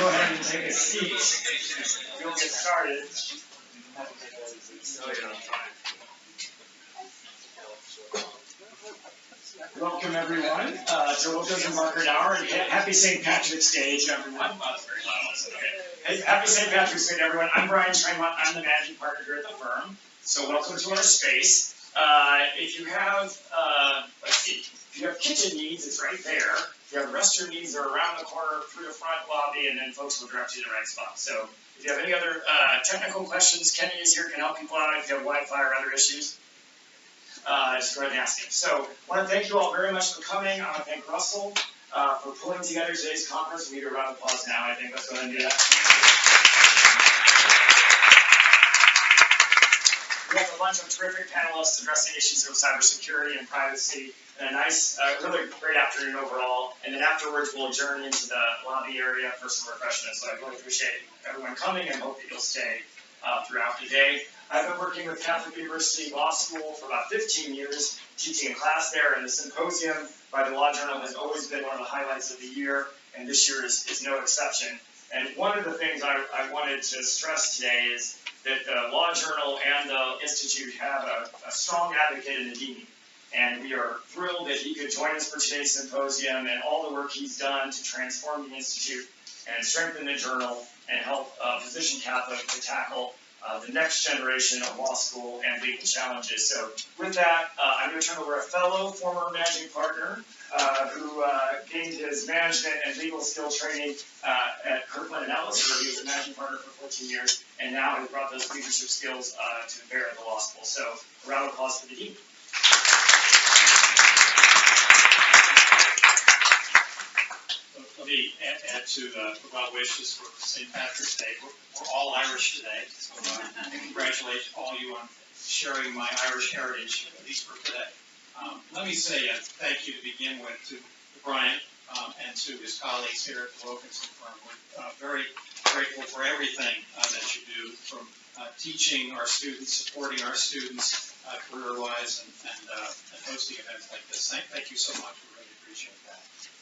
go ahead and take a seat. We'll get started. Welcome, everyone, to Wilkinson Knauer, and happy St. Patrick's Day to everyone. That's very loud. Okay. Hey, happy St. Patrick's Day to everyone. I'm Brian Tremont. I'm the managing partner here at the firm. So welcome to our space. If you have, let's see, if you have kitchen needs, it's right there. If you have restroom needs, they're around the corner through the front lobby, and then folks will direct you to the right spot. So if you have any other technical questions, Kenny is here, can help people out if you have Wi-Fi or other issues. Just go ahead and ask him. So I want to thank you all very much for coming. I want to thank Russell for pulling together today's conference. We need a round of applause now, I think. Let's go ahead and do that. We have a bunch of terrific panelists addressing issues of cybersecurity and privacy, and a nice, really great afternoon overall. And then afterwards, we'll adjourn into the lobby area for some refreshments. So I really appreciate everyone coming and hope that you'll stay throughout the day. I've been working with Catholic University Law School for about 15 years, teaching a class there, and the Symposium by the Law Journal has always been one of the highlights of the year, and this year is no exception. And one of the things I wanted to stress today is that the Law Journal and the Institute have a strong advocate in Nadim. And we are thrilled that he could join us for today's symposium and all the work he's done to transform the Institute and strengthen the journal and help position Catholic to tackle the next generation of law school and legal challenges. So with that, I'm going to turn over a fellow former managing partner who gained his management and legal skill training at Kirkland & Ellis, where he was a managing partner for 14 years, and now has brought those leadership skills to bear at the law school. So a round of applause for the dean. Let me add to the well wishes for St. Patrick's Day. We're all Irish today, so I congratulate all you on sharing my Irish heritage, at least for today. Let me say a thank you to begin with to Brian and to his colleagues here at the Wilkinson firm. We're very grateful for everything that you do, from teaching our students, supporting our students career-wise, and hosting events like this. Thank you so much. We really appreciate that.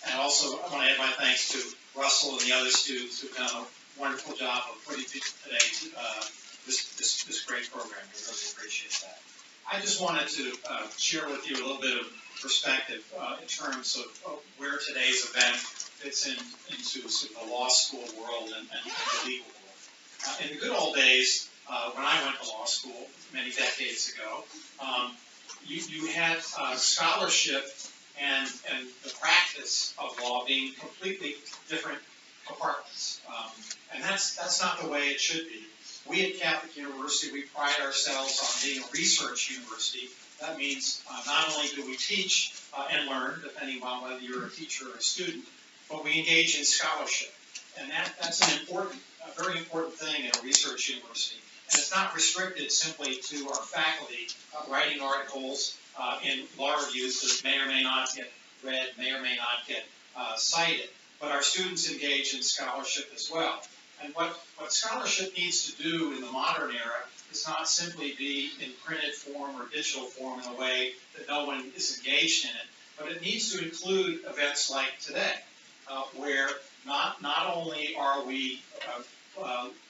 And also, I want to add my thanks to Russell and the other students who've done a wonderful job of putting today this great program. We really appreciate that. I just wanted to share with you a little bit of perspective in terms of where today's event fits into sort of the law school world and the legal world. In the good old days, when I went to law school many decades ago, you had scholarship and the practice of law being completely different compartments. And that's not the way it should be. We at Catholic University, we pride ourselves on being a research university. That means not only do we teach and learn, depending on whether you're a teacher or a student, but we engage in scholarship. And that's a very important thing in a research university. And it's not restricted simply to our faculty writing articles in law reviews that may or may not get read, may or may not get cited. But our students engage in scholarship as well. And what scholarship needs to do in the modern era is not simply be in printed form or digital form in a way that no one is engaged in it, but it needs to include events like today, where not only are we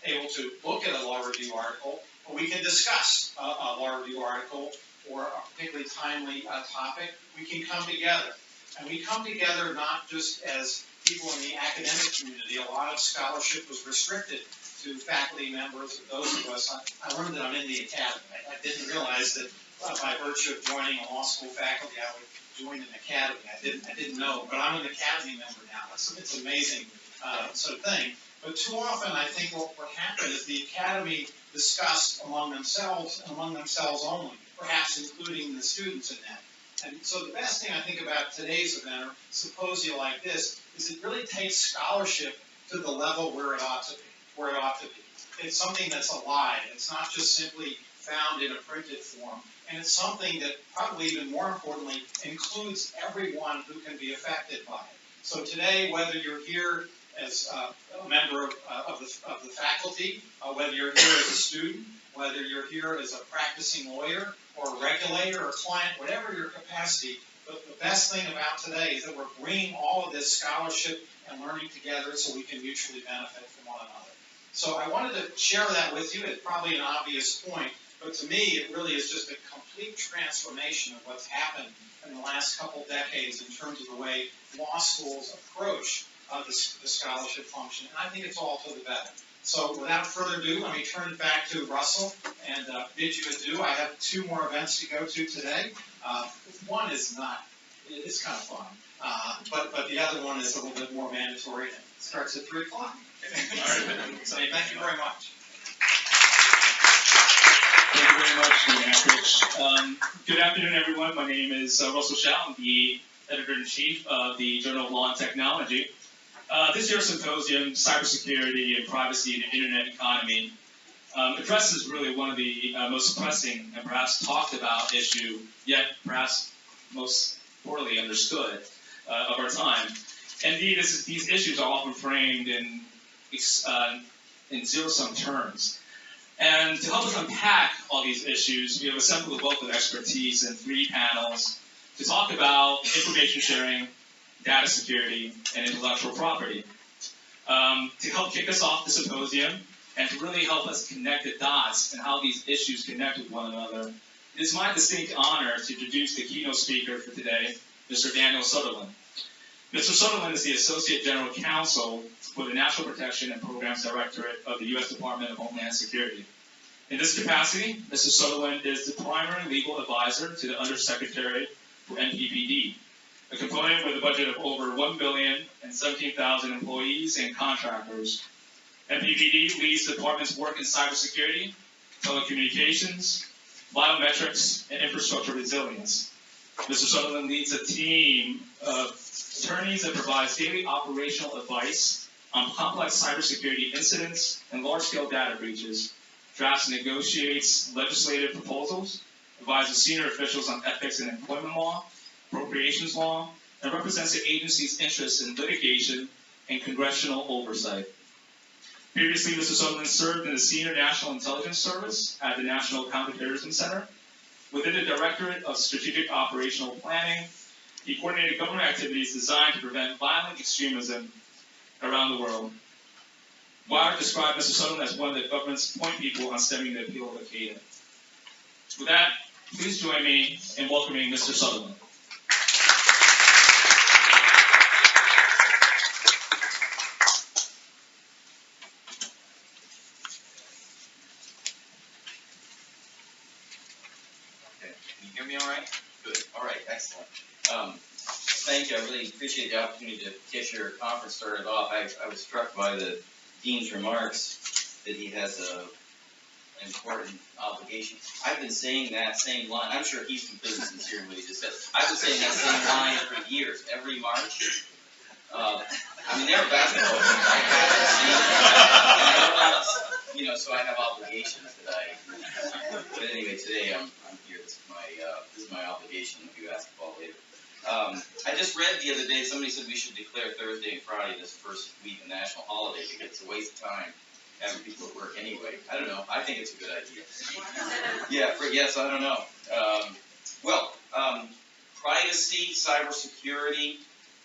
able to look at a law review article, but we can discuss a law review article or a particularly timely topic. We can come together. And we come together not just as people in the academic community. A lot of scholarship was restricted to faculty members, or those of us. I learned that I'm in the academy. I didn't realize that by virtue of joining a law school faculty, I would join an academy. I didn't know, but I'm an academy member now. It's an amazing sort of thing. But too often, I think what happened is the academy discussed among themselves and among themselves only, perhaps including the students in that. And so the best thing I think about today's event, or symposia like this, is it really takes scholarship to the level where it ought to be. It's something that's alive. It's not just simply found in a printed form. And it's something that probably even more importantly includes everyone who can be affected by it. So today, whether you're here as a member of the faculty, whether you're here as a student, whether you're here as a practicing lawyer or a regulator or client, whatever your capacity, the best thing about today is that we're bringing all of this scholarship and learning together so we can mutually benefit from one another. So I wanted to share that with you. It's probably an obvious point, but to me, it really is just a complete transformation of what's happened in the last couple decades in terms of the way law schools approach the scholarship function, and I think it's all to the better. So without further ado, let me turn it back to Russell and bid you adieu. I have 2 more events to go to today. One is not, it's kind of fun, but the other one is a little bit more mandatory, and it starts at 3 o'clock. All right, so thank you very much. Thank you very much, Good afternoon, everyone. My name is Russell Shao. I'm the Editor-in-Chief of the Journal of Law and Technology. This year's symposium, Cybersecurity and Privacy in the Internet Economy, addresses really one of the most pressing and perhaps talked about issue, yet perhaps most poorly understood of our time. Indeed, these issues are often framed in zero-sum terms. And to help us unpack all these issues, we have assembled a wealth of expertise in 3 panels to talk about information sharing, data security, and intellectual property. To help kick us off the symposium and to really help us connect the dots and how these issues connect with one another, it is my distinct honor to introduce the keynote speaker for today, Mr. Daniel Sutherland. Mr. Sutherland is the Associate General Counsel for the National Protection and Programs Directorate of the U.S. Department of Homeland Security. In this capacity, Mr. Sutherland is the primary legal advisor to the Undersecretary for NPPD, a component with a budget of over $1 billion and 17,000 employees and contractors. NPPD leads the department's work in cybersecurity, telecommunications, biometrics, and infrastructure resilience. Mr. Sutherland leads a team of attorneys that provides daily operational advice on complex cybersecurity incidents and large-scale data breaches, drafts and negotiates legislative proposals, advises senior officials on ethics and employment law, appropriations law, and represents the agency's interests in litigation and congressional oversight. Previously, Mr. Sutherland served in the Senior National Intelligence Service at the National Counterterrorism Center. Within the Directorate of Strategic Operational Planning, he coordinated government activities designed to prevent violent extremism around the world. Wire described Mr. Sutherland as one of the government's point people on stemming the appeal of Clete. With that, please join me in welcoming Mr. Sutherland. Okay, can you hear me all right? Good, all right, excellent. Thank you, I really appreciate the opportunity to get your conference started off. I was struck by the Dean's remarks that he has an important obligation. I've been saying that same line. I'm sure he's completely sincere in what he just said. I've been saying that same line for years, every March. I mean, they're basketball games. I have to see, so I have obligations that but anyway, today I'm here. This is my obligation. I'll do basketball later. I just read the other day, somebody said we should declare Thursday and Friday this first week a national holiday because it's a waste of time having people at work anyway. I don't know. I think it's a good idea. Yes, I don't know. Privacy, cybersecurity,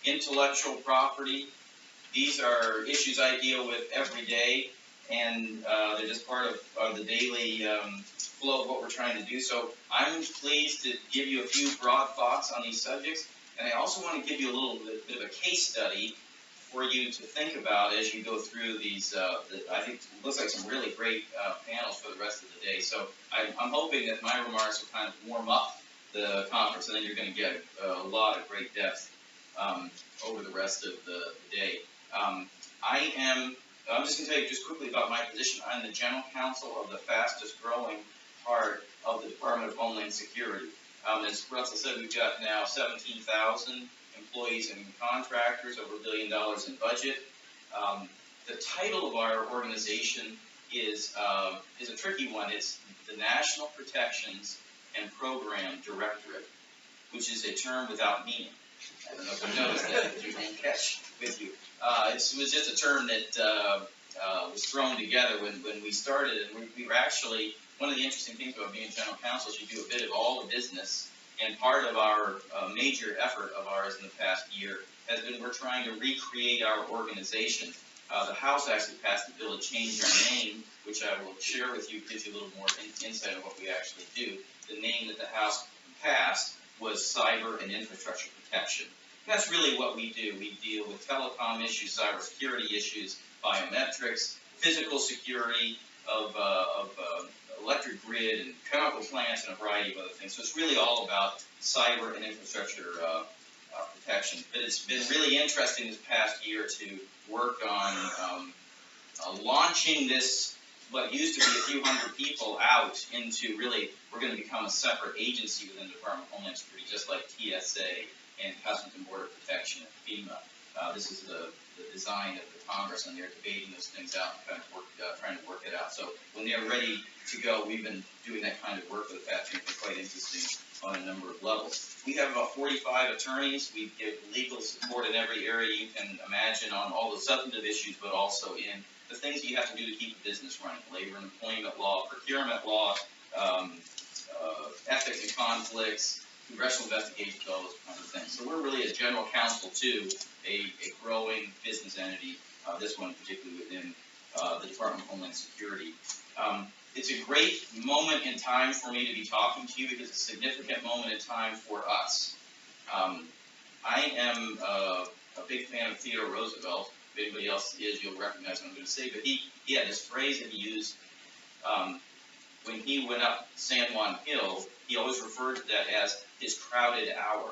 intellectual property, these are issues I deal with every day, and they're just part of the daily flow of what we're trying to do. So I'm pleased to give you a few broad thoughts on these subjects, and I also want to give you a little bit of a case study for you to think about as you go through these, I think it looks like some really great panels for the rest of the day. So I'm hoping that my remarks will kind of warm up the conference, and then you're going to get a lot of great depth over the rest of the day. I'm just going to tell you just quickly about my position. I'm the General Counsel of the fastest growing part of the Department of Homeland Security. As Russell said, we've got now 17,000 employees and contractors, over $1 billion in budget. The title of our organization is a tricky one. It's the National Protections and Program Directorate, which is a term without meaning. I don't know if you noticed that, but you didn't catch with you. It was just a term that was thrown together when we started, and we were actually, one of the interesting things about being general counsel is you do a bit of all the business And part of our major effort of ours in the past year has been we're trying to recreate our organization. The House actually passed a bill to change our name, which I will share with you, gives you a little more insight on what we actually do. The name that the House passed was Cyber and Infrastructure Protection. That's really what we do. We deal with telecom issues, cybersecurity issues, biometrics, physical security of electric grid and chemical plants and a variety of other things. So it's really all about cyber and infrastructure protection. But it's been really interesting this past year to work on launching this, what used to be a few hundred people, out into really, we're going to become a separate agency within the Department of Homeland Security, just like TSA and Customs and Border Protection and FEMA. This is the design of the Congress, and they're debating those things out and kind of trying to work it out. So when they're ready to go, we've been doing that kind of work for the past year. It's been quite interesting on a number of levels. We have about 45 attorneys. We give legal support in every area you can imagine on all the substantive issues, but also in the things you have to do to keep a business running: labor and employment law, procurement law, ethics and conflicts, congressional investigations, all those kinds of things. So we're really a general counsel to a growing business entity, this one particularly within the Department of Homeland Security. It's a great moment in time for me to be talking to you because it's a significant moment in time for us. I am a big fan of Theodore Roosevelt. If anybody else is, you'll recognize what I'm going to say, but he had this phrase that he used when he went up San Juan Hill. He always referred to that as his crowded hour,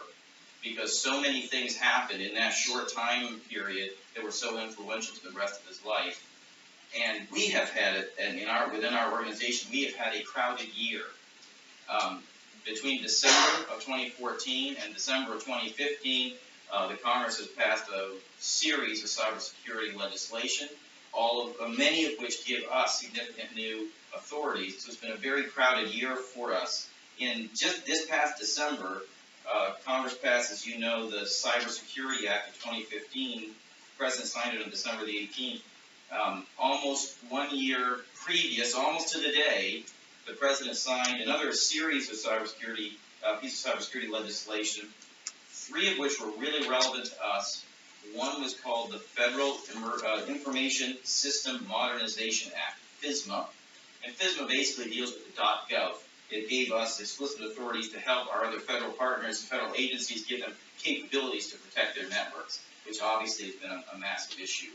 because so many things happened in that short time period that were so influential to the rest of his life. And we have had it, and within our organization, we have had a crowded year. Between December of 2014 and December of 2015, the Congress has passed a series of cybersecurity legislation, many of which give us significant new authorities. So it's been a very crowded year for us. In just this past December, Congress passed, as you know, the Cybersecurity Act of 2015. The President signed it on December the 18th. Almost 1 year previous, almost to the day, the President signed another series of cybersecurity, pieces of cybersecurity legislation, 3 of which were really relevant to us. One was called the Federal Information System Modernization Act, FISMA. And FISMA basically deals with the .gov. It gave us explicit authorities to help our other federal partners, federal agencies, give them capabilities to protect their networks, which obviously has been a massive issue.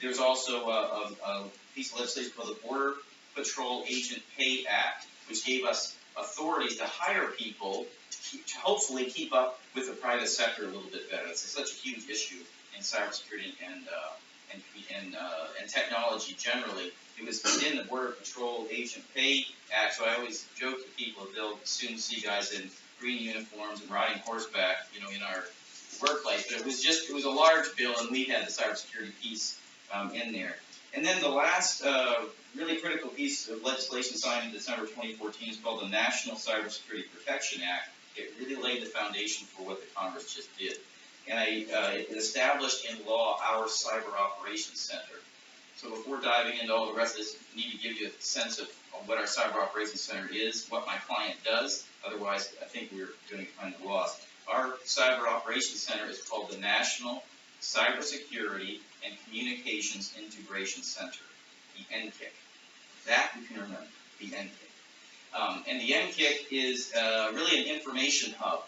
There's also a piece of legislation called the Border Patrol Agent Pay Act, which gave us authorities to hire people to hopefully keep up with the private sector a little bit better. It's such a huge issue in cybersecurity and technology generally. It was within the Border Patrol Agent Pay Act, so I always joke to people that they'll soon see guys in green uniforms and riding horseback, in our workplace. But it was a large bill, and we had the cybersecurity piece in there. And then the last really critical piece of legislation signed in December 2014 is called the National Cybersecurity Protection Act. It really laid the foundation for what the Congress just did. And it established in law our Cyber Operations Center. So before diving into all the rest of this, I need to give you a sense of what our Cyber Operations Center is, what my client does. Otherwise, I think we're going to kind of lost. Our Cyber Operations Center is called the National Cybersecurity and Communications Integration Center, the NCIC. That you can remember, the NCIC. And the NCIC is really an information hub.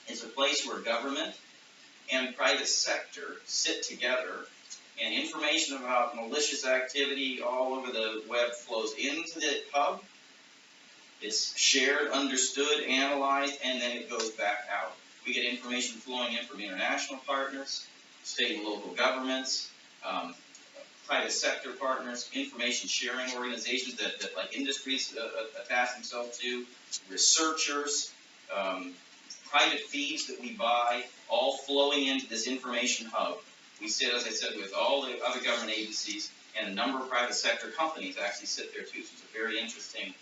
It's a place where government and private sector sit together, and information about malicious activity all over the web flows into the hub. It's shared, understood, analyzed, and then it goes back out. We get information flowing in from international partners, state and local governments, private sector partners, information sharing organizations that like industries attach themselves to, researchers, private feeds that we buy, all flowing into this information hub. We sit, as I said, with all the other government agencies, and a number of private sector companies actually sit there too. So it's a very interesting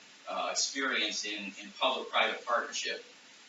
experience in public-private partnership.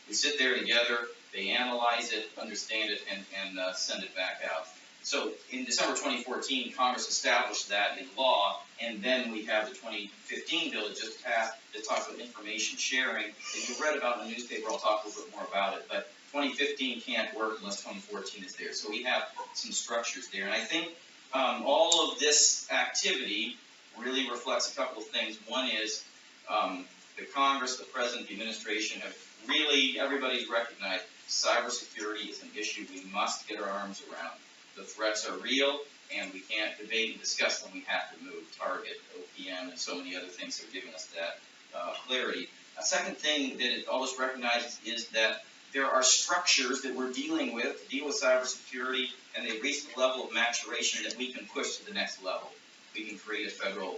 We sit there together, they analyze it, understand it, and send it back out. So in December 2014, Congress established that in law, and then we have the 2015 bill that just passed that talks about information sharing. If you read about in the newspaper, I'll talk a little bit more about it, but 2015 can't work unless 2014 is there. So we have some structures there, and I think all of this activity really reflects a couple of things. One is the Congress, the President, the administration have really, everybody's recognized cybersecurity is an issue we must get our arms around. The threats are real, and we can't debate and discuss them. We have to move. Target, OPM, and so many other things have given us that clarity. A second thing that it always recognizes is that there are structures that we're dealing with to deal with cybersecurity, and they've reached the level of maturation that we can push to the next level. We can create a federal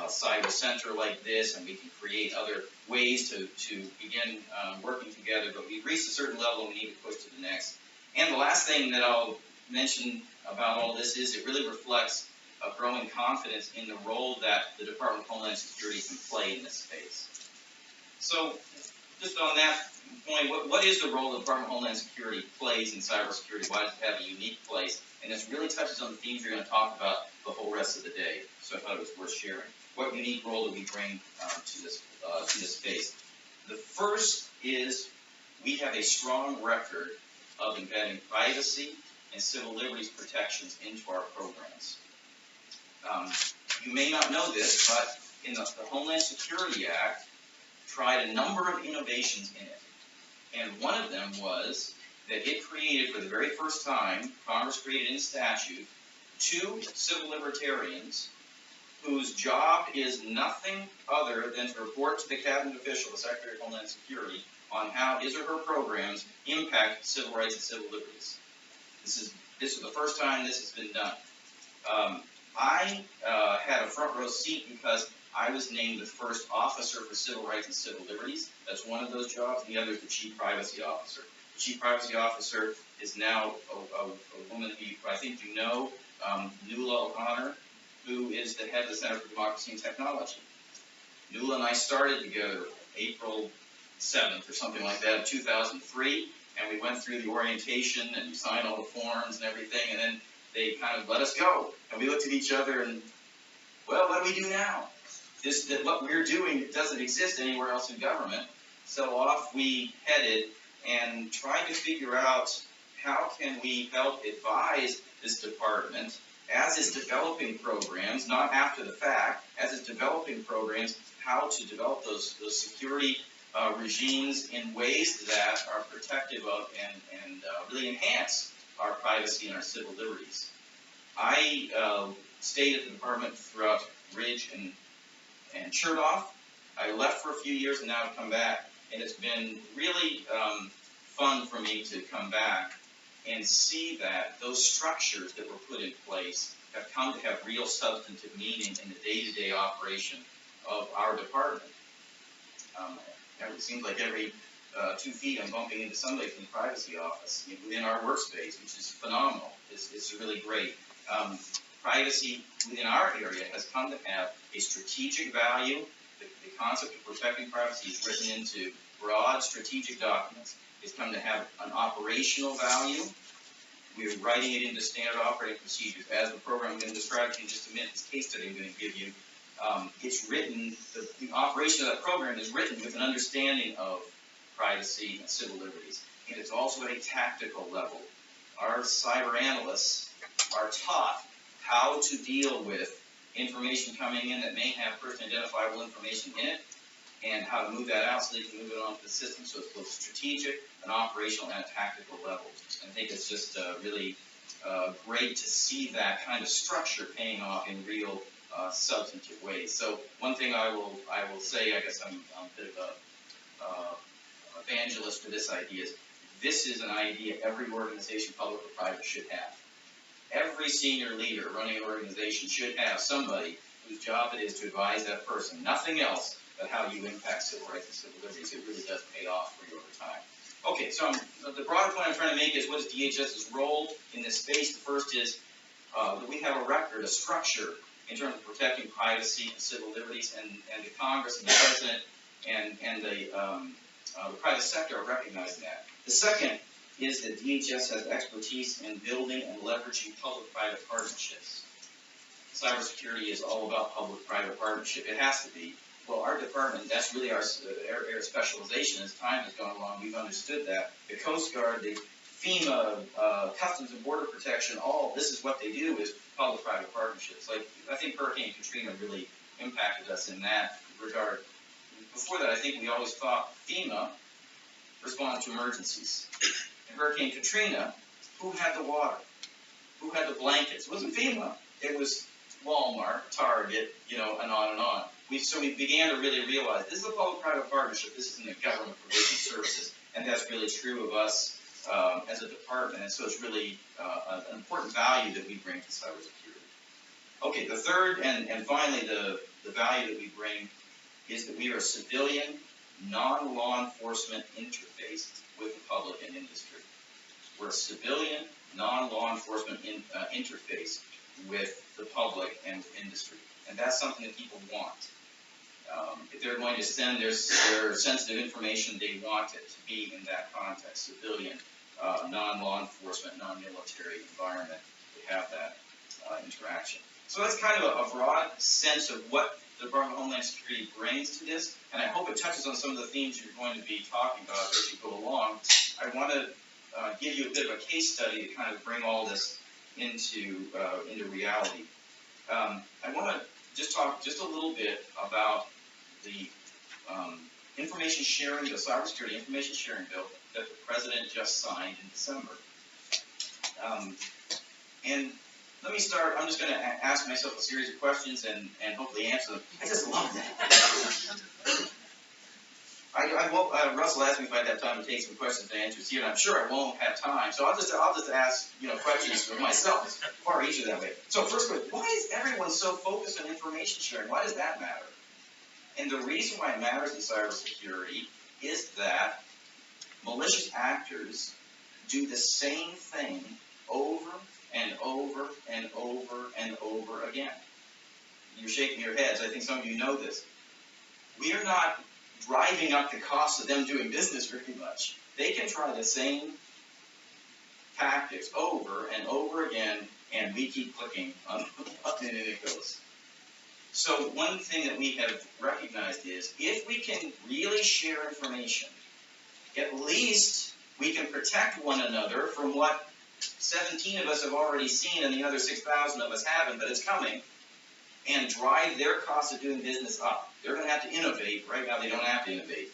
cyber center like this, and we can create other ways to begin working together, but we've reached a certain level and we need to push to the next. And the last thing that I'll mention about all this is it really reflects a growing confidence in the role that the Department of Homeland Security can play in this space. So just on that point, what is the role the Department of Homeland Security plays in cybersecurity? Why does it have a unique place? And this really touches on the themes we're going to talk about the whole rest of the day. So I thought it was worth sharing. What unique role do we bring to this space? The first is we have a strong record of embedding privacy and civil liberties protections into our programs. You may not know this, but in the Homeland Security Act tried a number of innovations in it. And one of them was that it created, for the very first time, Congress created in statute, 2 civil libertarians whose job is nothing other than to report to the cabinet official, the Secretary of Homeland Security, on how his or her programs impact civil rights and civil liberties. This is the first time this has been done. I had a front row seat because I was named the first officer for civil rights and civil liberties. That's one of those jobs. The other is the chief privacy officer. The chief privacy officer is now a woman who I think you know, Nuala O'Connor, who is the head of the Center for Democracy and Technology. Nuala and I started together April 7th or something like that, 2003, and we went through the orientation and we signed all the forms and everything, and then they kind of let us go. And we looked at each other and, well, what do we do now? What we're doing doesn't exist anywhere else in government. So off we headed and tried to figure out how can we help advise this department as it's developing programs, not after the fact, as it's developing programs, how to develop those security regimes in ways that are protective of and really enhance our privacy and our civil liberties. I stayed at the department throughout Ridge and Chertoff. I left for a few years and now I've come back, and it's been really fun for me to come back and see that those structures that were put in place have come to have real substantive meaning in the day-to-day operation of our department. It seems like every 2 feet I'm bumping into somebody from the privacy office within our workspace, which is phenomenal. It's really great. Privacy within our area has come to have a strategic value. The concept of protecting privacy is written into broad strategic documents. It's come to have an operational value. We're writing it into standard operating procedures. As the program I'm going to describe to you in just a minute, this case study I'm going to give you, it's written, the operation of that program is written with an understanding of privacy and civil liberties. And it's also at a tactical level. Our cyber analysts are taught how to deal with information coming in that may have person identifiable information in it, and how to move that out so they can move it onto the system. So it's both strategic, an operational, and a tactical level. And I think it's just really great to see that kind of structure paying off in real substantive ways. So one thing I will say, I guess I'm a bit of a evangelist for this idea, is this is an idea every organization, public or private, should have. Every senior leader running an organization should have somebody whose job it is to advise that person. Nothing else but how you impact civil rights and civil liberties. It really does pay off for you over time. Okay, so the broader point I'm trying to make is, what is DHS's role in this space? The first is that we have a record, a structure in terms of protecting privacy and civil liberties, and the Congress and the President and the private sector are recognizing that. The second is that DHS has expertise in building and leveraging public-private partnerships. Cybersecurity is all about public-private partnership. It has to be. Well, our department, that's really our area of specialization. As time has gone along, we've understood that. The Coast Guard, the FEMA, Customs and Border Protection, all this is what they do is public-private partnerships. Like, I think Hurricane Katrina really impacted us in that regard. Before that, I think we always thought FEMA responded to emergencies. In Hurricane Katrina, who had the water? Who had the blankets? It wasn't FEMA. It was Walmart, Target, and on and on. So we began to really realize this is a public-private partnership. This isn't a government provision services, and that's really true of us as a department. And so it's really an important value that we bring to cybersecurity. Okay, the third and finally the value that we bring is that we are a civilian, non-law enforcement interface with the public and industry. We're a civilian, non-law enforcement interface with the public and industry. And that's something that people want. If they're going to send their sensitive information, they want it to be in that context, civilian, non-law enforcement, non-military environment to have that interaction. So that's kind of a broad sense of what the Department of Homeland Security brings to this, and I hope it touches on some of the themes you're going to be talking about as you go along. I want to give you a bit of a case study to kind of bring all this into reality. I want to just talk just a little bit about the information sharing, the cybersecurity information sharing bill that the President just signed in December. And let me start, I'm just going to ask myself a series of questions and hopefully answer them. I just love that. Russell asked me if I'd have time to take some questions and answers here, and I'm sure I won't have time. So I'll just ask questions for myself. Far easier that way. So first question, why is everyone so focused on information sharing? Why does that matter? And the reason why it matters in cybersecurity is that malicious actors do the same thing over and over and over and over again. You're shaking your heads. I think some of you know this. We are not driving up the cost of them doing business very much. They can try the same tactics over and over again, and we keep clicking up and it goes. So one thing that we have recognized is if we can really share information, at least we can protect one another from what 17 of us have already seen and the other 6,000 of us haven't, but it's coming, and drive their cost of doing business up. They're going to have to innovate. Right now, they don't have to innovate.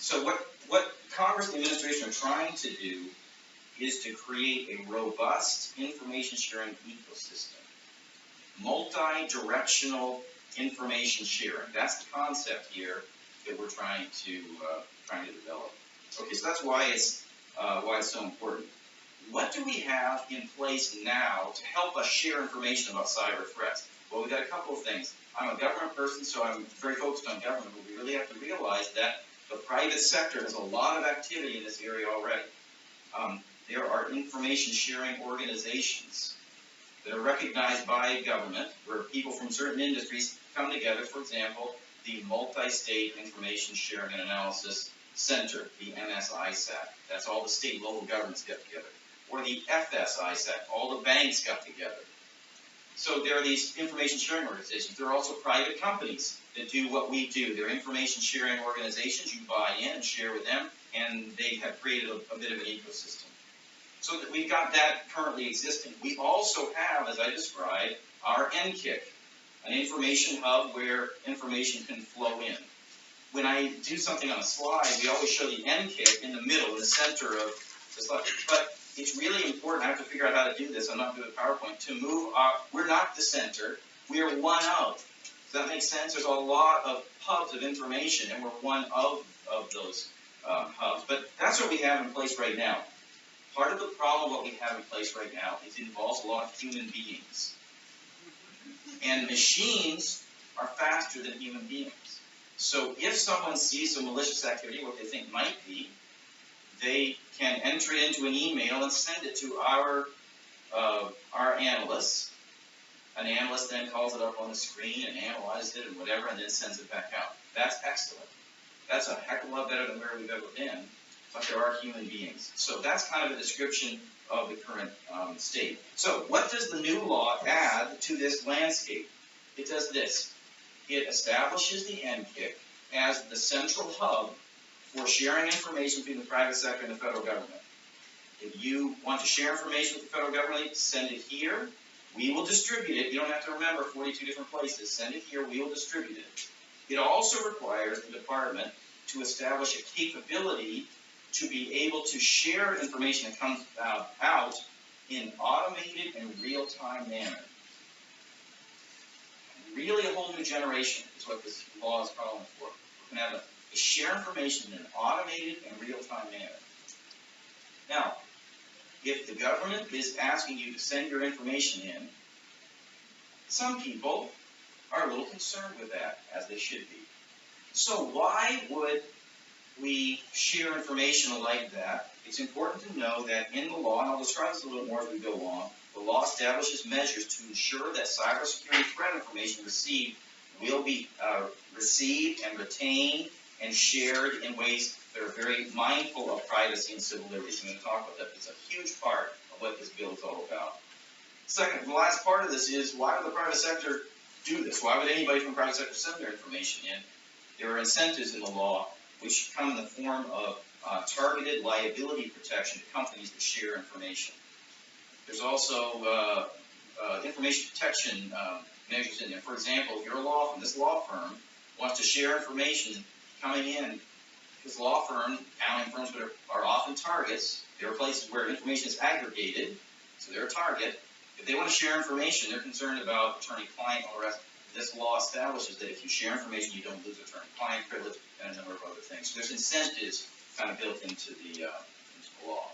So what Congress and the administration are trying to do is to create a robust information sharing ecosystem. Multi-directional information sharing. That's the concept here that we're trying to develop. Okay, so that's why it's so important. What do we have in place now to help us share information about cyber threats? Well, we've got a couple of things. I'm a government person, so I'm very focused on government, but we really have to realize that the private sector has a lot of activity in this area already. There are information sharing organizations that are recognized by government, where people from certain industries come together. For example, the Multi-State Information Sharing and Analysis Center, the MSISAC. That's all the state and local governments get together. Or the FSISAC, all the banks got together. So there are these information sharing organizations. There are also private companies that do what we do. They're information sharing organizations. You buy in and share with them, and they have created a bit of an ecosystem. So that we've got that currently existing. We also have, as I described, our NKIC, an information hub where information can flow in. When I do something on a slide, we always show the NKIC in the middle, in the center of the slide. But it's really important, I have to figure out how to do this, I'm not good at PowerPoint, to move we're not the center, we are one of. Does that make sense? There's a lot of hubs of information, and we're one of those hubs. But that's what we have in place right now. Part of the problem what we have in place right now is it involves a lot of human beings. And machines are faster than human beings. So if someone sees some malicious activity, what they think might be, they can enter it into an email and send it to our analysts. An analyst then calls it up on the screen and analyzes it and whatever, and then sends it back out. That's excellent. That's a heck of a lot better than where we've ever been. but there are human beings. So that's kind of a description of the current state. So what does the new law add to this landscape? It does this. It establishes the NKIC as the central hub for sharing information between the private sector and the federal government. If you want to share information with the federal government, send it here. We will distribute it. You don't have to remember 42 different places. Send it here. We will distribute it. It also requires the department to establish a capability to be able to share information that comes out in automated and real-time manner. Really a whole new generation is what this law is calling for. We're going to have a share information in an automated and real-time manner. Now, if the government is asking you to send your information in, some people are a little concerned with that, as they should be. So why would we share information like that? It's important to know that in the law, and I'll describe this a little more as we go along, the law establishes measures to ensure that cybersecurity threat information received will be received and retained and shared in ways that are very mindful of privacy and civil liberties. I'm going to talk about that. It's a huge part of what this bill is all about. Second, the last part of this is, why would the private sector do this? Why would anybody from the private sector send their information in? There are incentives in the law which come in the form of targeted liability protection to companies that share information. There's also information protection measures in there. For example, if you're a law firm, this law firm wants to share information coming in, this law firm, accounting firms are often targets. There are places where information is aggregated, so they're a target. If they want to share information, they're concerned about attorney-client and all the rest. This law establishes that if you share information, you don't lose attorney-client privilege and a number of other things. So there's incentives kind of built into the law.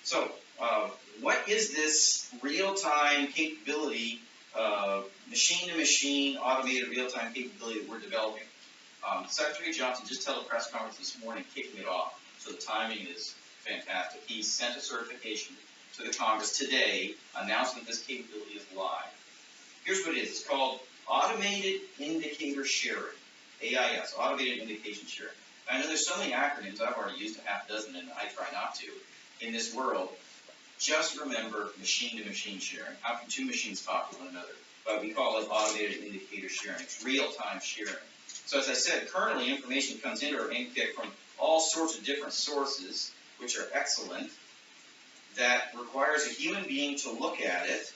So what is this real-time capability, machine-to-machine, automated real-time capability that we're developing? Secretary Johnson just held a press conference this morning kicking it off, so the timing is fantastic. He sent a certification to the Congress today announcing that this capability is live. Here's what it is. It's called Automated Indicator Sharing, AIS, Automated Indication Sharing. I know there's so many acronyms, I've already used a half dozen and I try not to in this world. Just remember machine-to-machine sharing. How can two machines talk to one another? But we call it automated indicator sharing. It's real-time sharing. So as I said, currently information comes into our NKIC from all sorts of different sources, which are excellent, that requires a human being to look at it,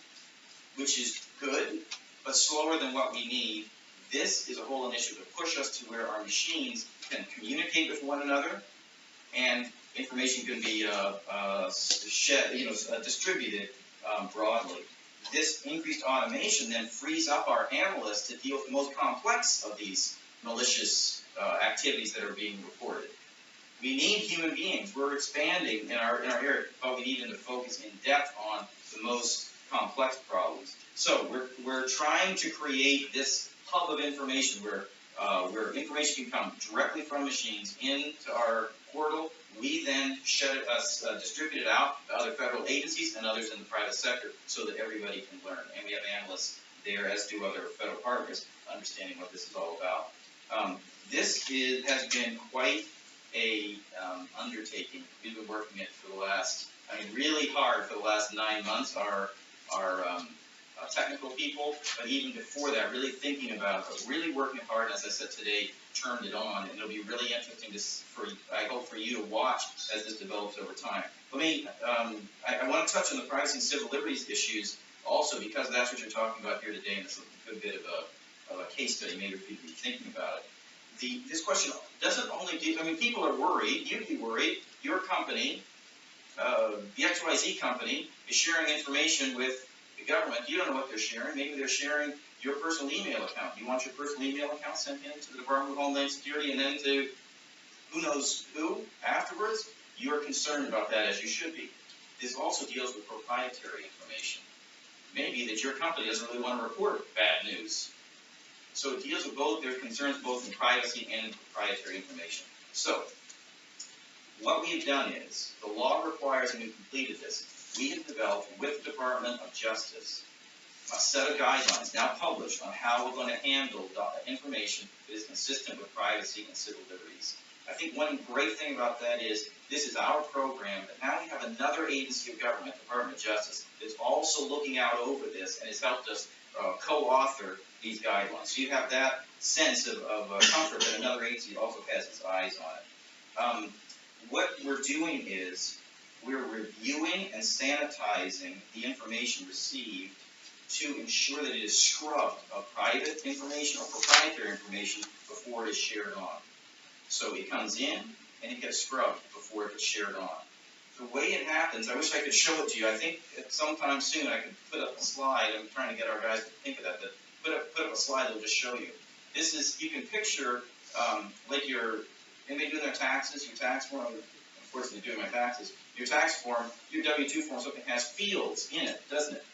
which is good, but slower than what we need. This is a whole initiative to push us to where our machines can communicate with one another, and information can be distributed broadly. This increased automation then frees up our analysts to deal with the most complex of these malicious activities that are being reported. We need human beings. We're expanding in our area, but we need them to focus in depth on the most complex problems. So we're trying to create this hub of information where information can come directly from machines into our portal. We then distribute it out to other federal agencies and others in the private sector so that everybody can learn. And we have analysts there, as do other federal partners, understanding what this is all about. This has been quite a undertaking. We've been working it for the last, really hard for the last 9 months. Our technical people, but even before that, really thinking about it, really working hard, and as I said today, turned it on, and it'll be really interesting I hope for you to watch as this develops over time. I want to touch on the privacy and civil liberties issues also, because that's what you're talking about here today, and it's a good bit of a case study maybe for you to be thinking about it. This question doesn't only people are worried, you'd be worried, your company, the XYZ company, is sharing information with the government. You don't know what they're sharing. Maybe they're sharing your personal email account. You want your personal email account sent in to the Department of Homeland Security and then to who knows who afterwards? You're concerned about that, as you should be. This also deals with proprietary information. Maybe that your company doesn't really want to report bad news. So it deals with both. There's concerns both in privacy and in proprietary information. So what we've done is, the law requires, and we've completed this, we have developed with the Department of Justice a set of guidelines now published on how we're going to handle information that is consistent with privacy and civil liberties. I think one great thing about that is this is our program, but now we have another agency of government, Department of Justice, that's also looking out over this and has helped us co-author these guidelines. So you have that sense of comfort that another agency also has its eyes on it. What we're doing is we're reviewing and sanitizing the information received to ensure that it is scrubbed of private information or proprietary information before it is shared on. So it comes in and it gets scrubbed before it gets shared on. The way it happens, I wish I could show it to you. I think sometime soon I could put up a slide. I'm trying to get our guys to think of that, but put up a slide that will just show you. This is, you can picture like anybody doing their taxes, your tax form, unfortunately doing my taxes, your tax form, your W-2 form, something has fields in it, doesn't it?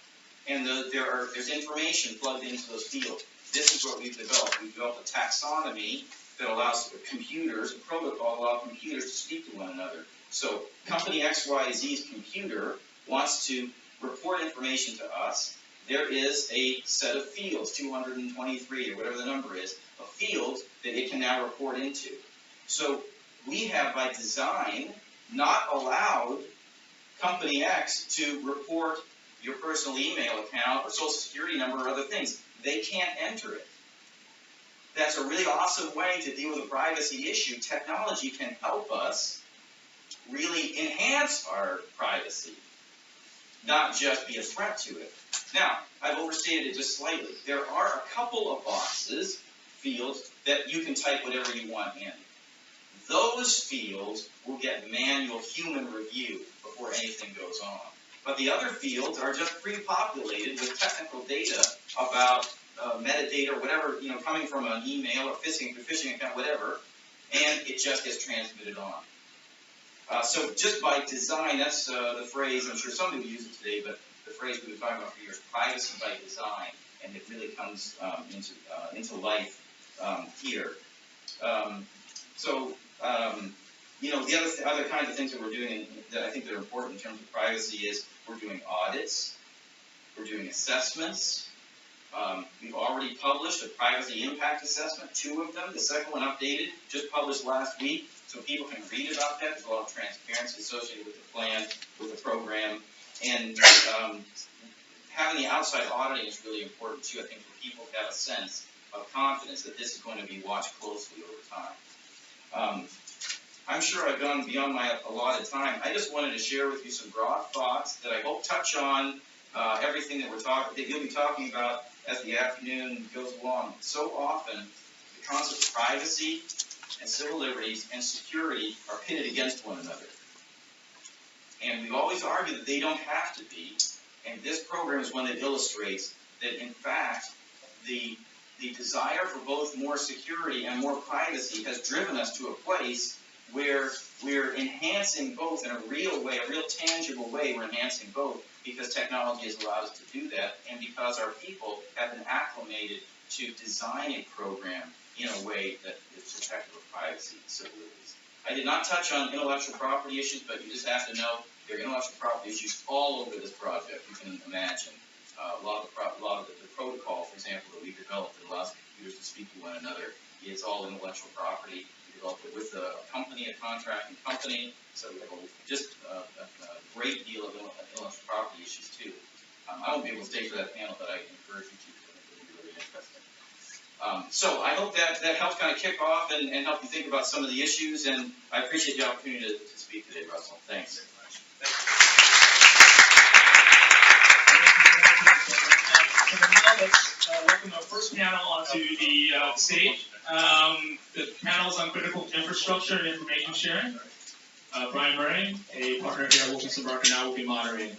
And there's information plugged into those fields. This is what we've developed. We've developed a taxonomy that allows computers, a protocol allows computers to speak to one another. So company XYZ's computer wants to report information to us. There is a set of fields, 223 or whatever the number is, of fields that it can now report into. So we have, by design, not allowed company X to report your personal email account or social security number or other things. They can't enter it. That's a really awesome way to deal with a privacy issue. Technology can help us really enhance our privacy, not just be a threat to it. Now, I've overstated it just slightly. There are a couple of boxes, fields, that you can type whatever you want in. Those fields will get manual human review before anything goes on. But the other fields are just pre-populated with technical data about metadata or whatever, coming from an email or phishing account, whatever, and it just gets transmitted on. So just by design, that's the phrase, I'm sure some of you use it today, but the phrase we've been talking about for years, privacy by design, and it really comes into life here. The other kinds of things that we're doing that I think that are important in terms of privacy is we're doing audits, we're doing assessments. We've already published a privacy impact assessment, 2 of them. The second one updated, just published last week, so people can read about that. There's a lot of transparency associated with the plan, with the program, and having the outside auditing is really important too. I think for people to have a sense of confidence that this is going to be watched closely over time. I'm sure I've gone beyond my allotted time. I just wanted to share with you some broad thoughts that I hope touch on everything that that you'll be talking about as the afternoon goes along. So often, the concepts of privacy and civil liberties and security are pitted against one another. And we've always argued that they don't have to be. And this program is one that illustrates that, in fact, the desire for both more security and more privacy has driven us to a place where we're enhancing both in a real way, a real tangible way. We're enhancing both because technology has allowed us to do that, and because our people have been acclimated to design a program in a way that is protective of privacy and civil liberties. I did not touch on intellectual property issues, but you just have to know there are intellectual property issues all over this project. You can imagine a lot of the protocol, for example, that we developed that allows computers to speak to one another. It's all intellectual property. We developed it with a company, a contracting company, so we have a great deal of intellectual property issues too. I won't be able to stay for that panel, but I encourage you to, because I think it'll be really interesting. So I hope that helps kind of kick off and help you think about some of the issues, and I appreciate the opportunity to speak today, Russell. Thanks. Let's welcome our first panel onto the stage. The panel is on critical infrastructure and information sharing. Brian Murrary, a partner here at Wilkinson now, will be moderating.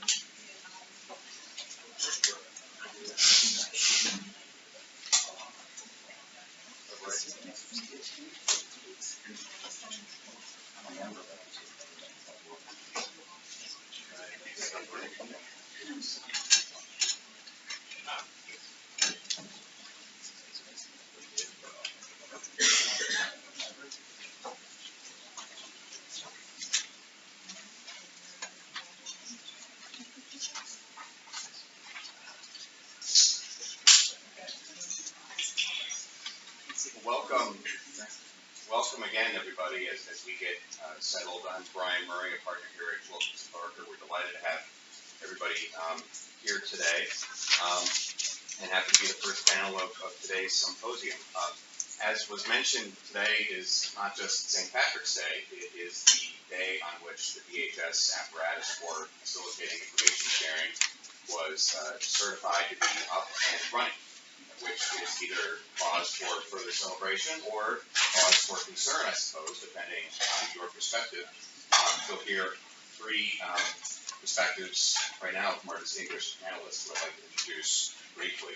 welcome again, everybody, as we get settled. I'm Brian Murray, a partner here at Wilkinson. We're delighted to have everybody here today, and happy to be the first panel of today's symposium. As was mentioned, today is not just St. Patrick's Day, it is the day on which the DHS apparatus for facilitating information sharing was certified to be up and running, which is either cause for further celebration or cause for concern, I suppose, depending on your perspective. You'll hear three perspectives right now from our distinguished panelists who I'd like to introduce briefly.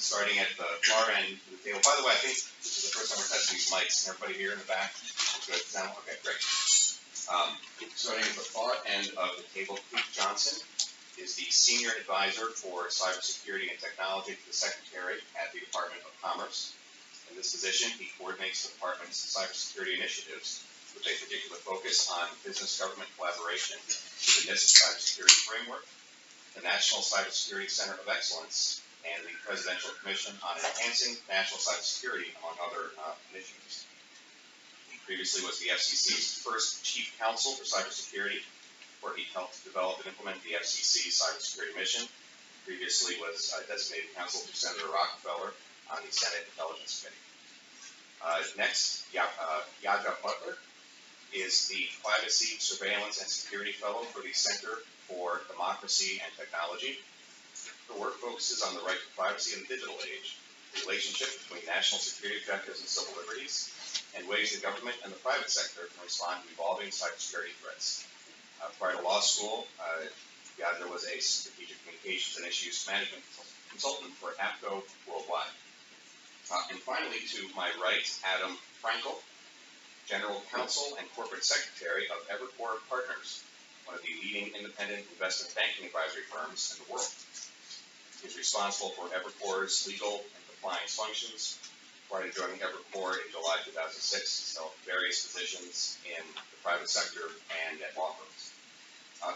Starting at the far end of the table. By the way, I think this is the first time we're testing these mics. Everybody here in the back? Good. Sound? Okay, great. Starting at the far end of the table, Clete Johnson is the Senior Advisor for Cybersecurity and Technology to the Secretary at the Department of Commerce. In this position, he coordinates the department's cybersecurity initiatives with a particular focus on business-government collaboration through the NIST Cybersecurity Framework, the National Cybersecurity Center of Excellence, and the Presidential Commission on Enhancing National Cybersecurity, among other initiatives. He previously was the FCC's first Chief Counsel for Cybersecurity, where he helped develop and implement the FCC's cybersecurity mission. Previously was designated counsel to Senator Rockefeller on the Senate Intelligence Committee. Next, Jadzia Butler is the Privacy, Surveillance, and Security Fellow for the Center for Democracy and Technology. Her work focuses on the right to privacy in the digital age, the relationship between national security objectives and civil liberties, and ways the government and the private sector can respond to evolving cybersecurity threats. Prior to law school, Jadzia was a strategic communications and issues management consultant for APCO Worldwide. And finally, to my right, Adam Frankel, General Counsel and Corporate Secretary of Evercore Partners, one of the leading independent investment banking advisory firms in the world. He's responsible for Evercore's legal and compliance functions. Prior to joining Evercore in July 2006, he's held various positions in the private sector and at law firms.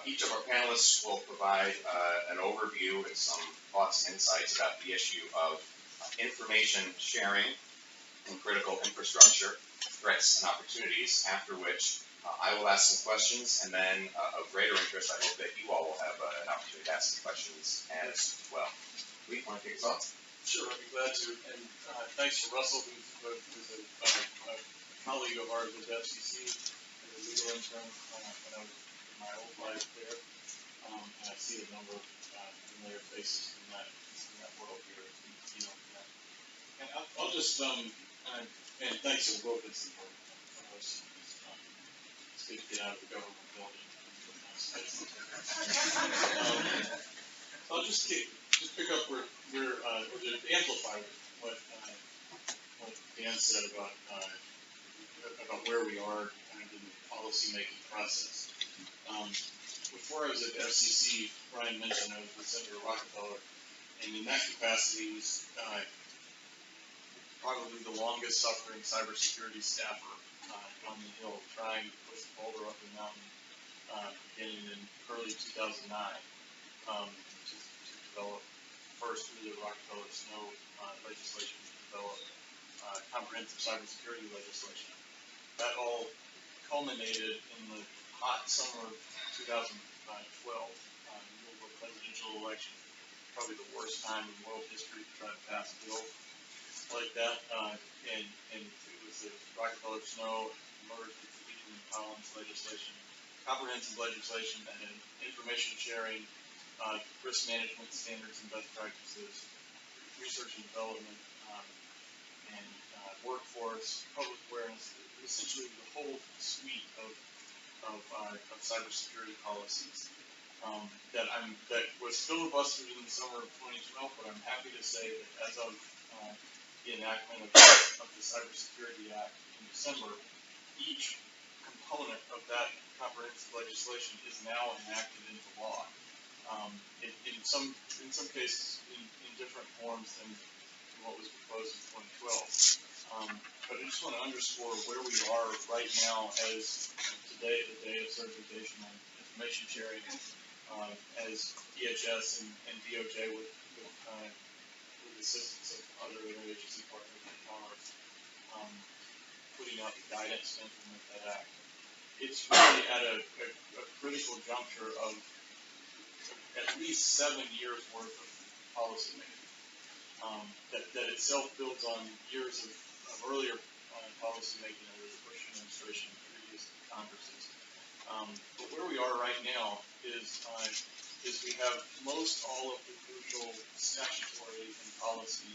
Each of our panelists will provide an overview and some thoughts and insights about the issue of information sharing and critical infrastructure, threats and opportunities, after which I will ask some questions, and then of greater interest, I hope that you all will have an opportunity to ask some questions as well. Clete, want to kick us off? Sure, I'd be glad to. And thanks to Russell, who's a colleague of ours at the FCC, as a legal intern when I was in my old life there. And I see a number of familiar faces in that world here. And I'll just, and thanks to Wilkinson for hosting this. It's good to get out of the government building. I'll just pick up where or to amplify what Dan said about where we are kind of in the policy-making process. Before I was at the FCC, Brian mentioned I was with Senator Rockefeller, and in that capacity was probably the longest-suffering cybersecurity staffer on the Hill, trying to push the boulder up the mountain beginning in early 2009 to develop first through the Rockefeller Snow legislation to develop comprehensive cybersecurity legislation. That all culminated in the hot summer of 2012, the presidential election, probably the worst time in world history to try to pass a bill like that. And it was the Rockefeller Snow merged with the Clete and Collins legislation, comprehensive legislation that had information sharing, risk management standards and best practices, research and development, and workforce, public awareness, essentially the whole suite of cybersecurity policies that was filibustered in the summer of 2012. But I'm happy to say that as of the enactment of the Cybersecurity Act in December, each component of that comprehensive legislation is now enacted into law. In some cases in different forms than what was proposed in 2012. But I just want to underscore where we are right now as today, the day of certification on information sharing, as DHS and DOJ with assistance of other interagency partners like Knauer putting out the guidance to implement that act. It's really at a critical juncture of at least 7 years worth of policy making. That itself builds on years of earlier policy making under the Bush administration and previous Congresses. But where we are right now is we have most all of the crucial statutory and policy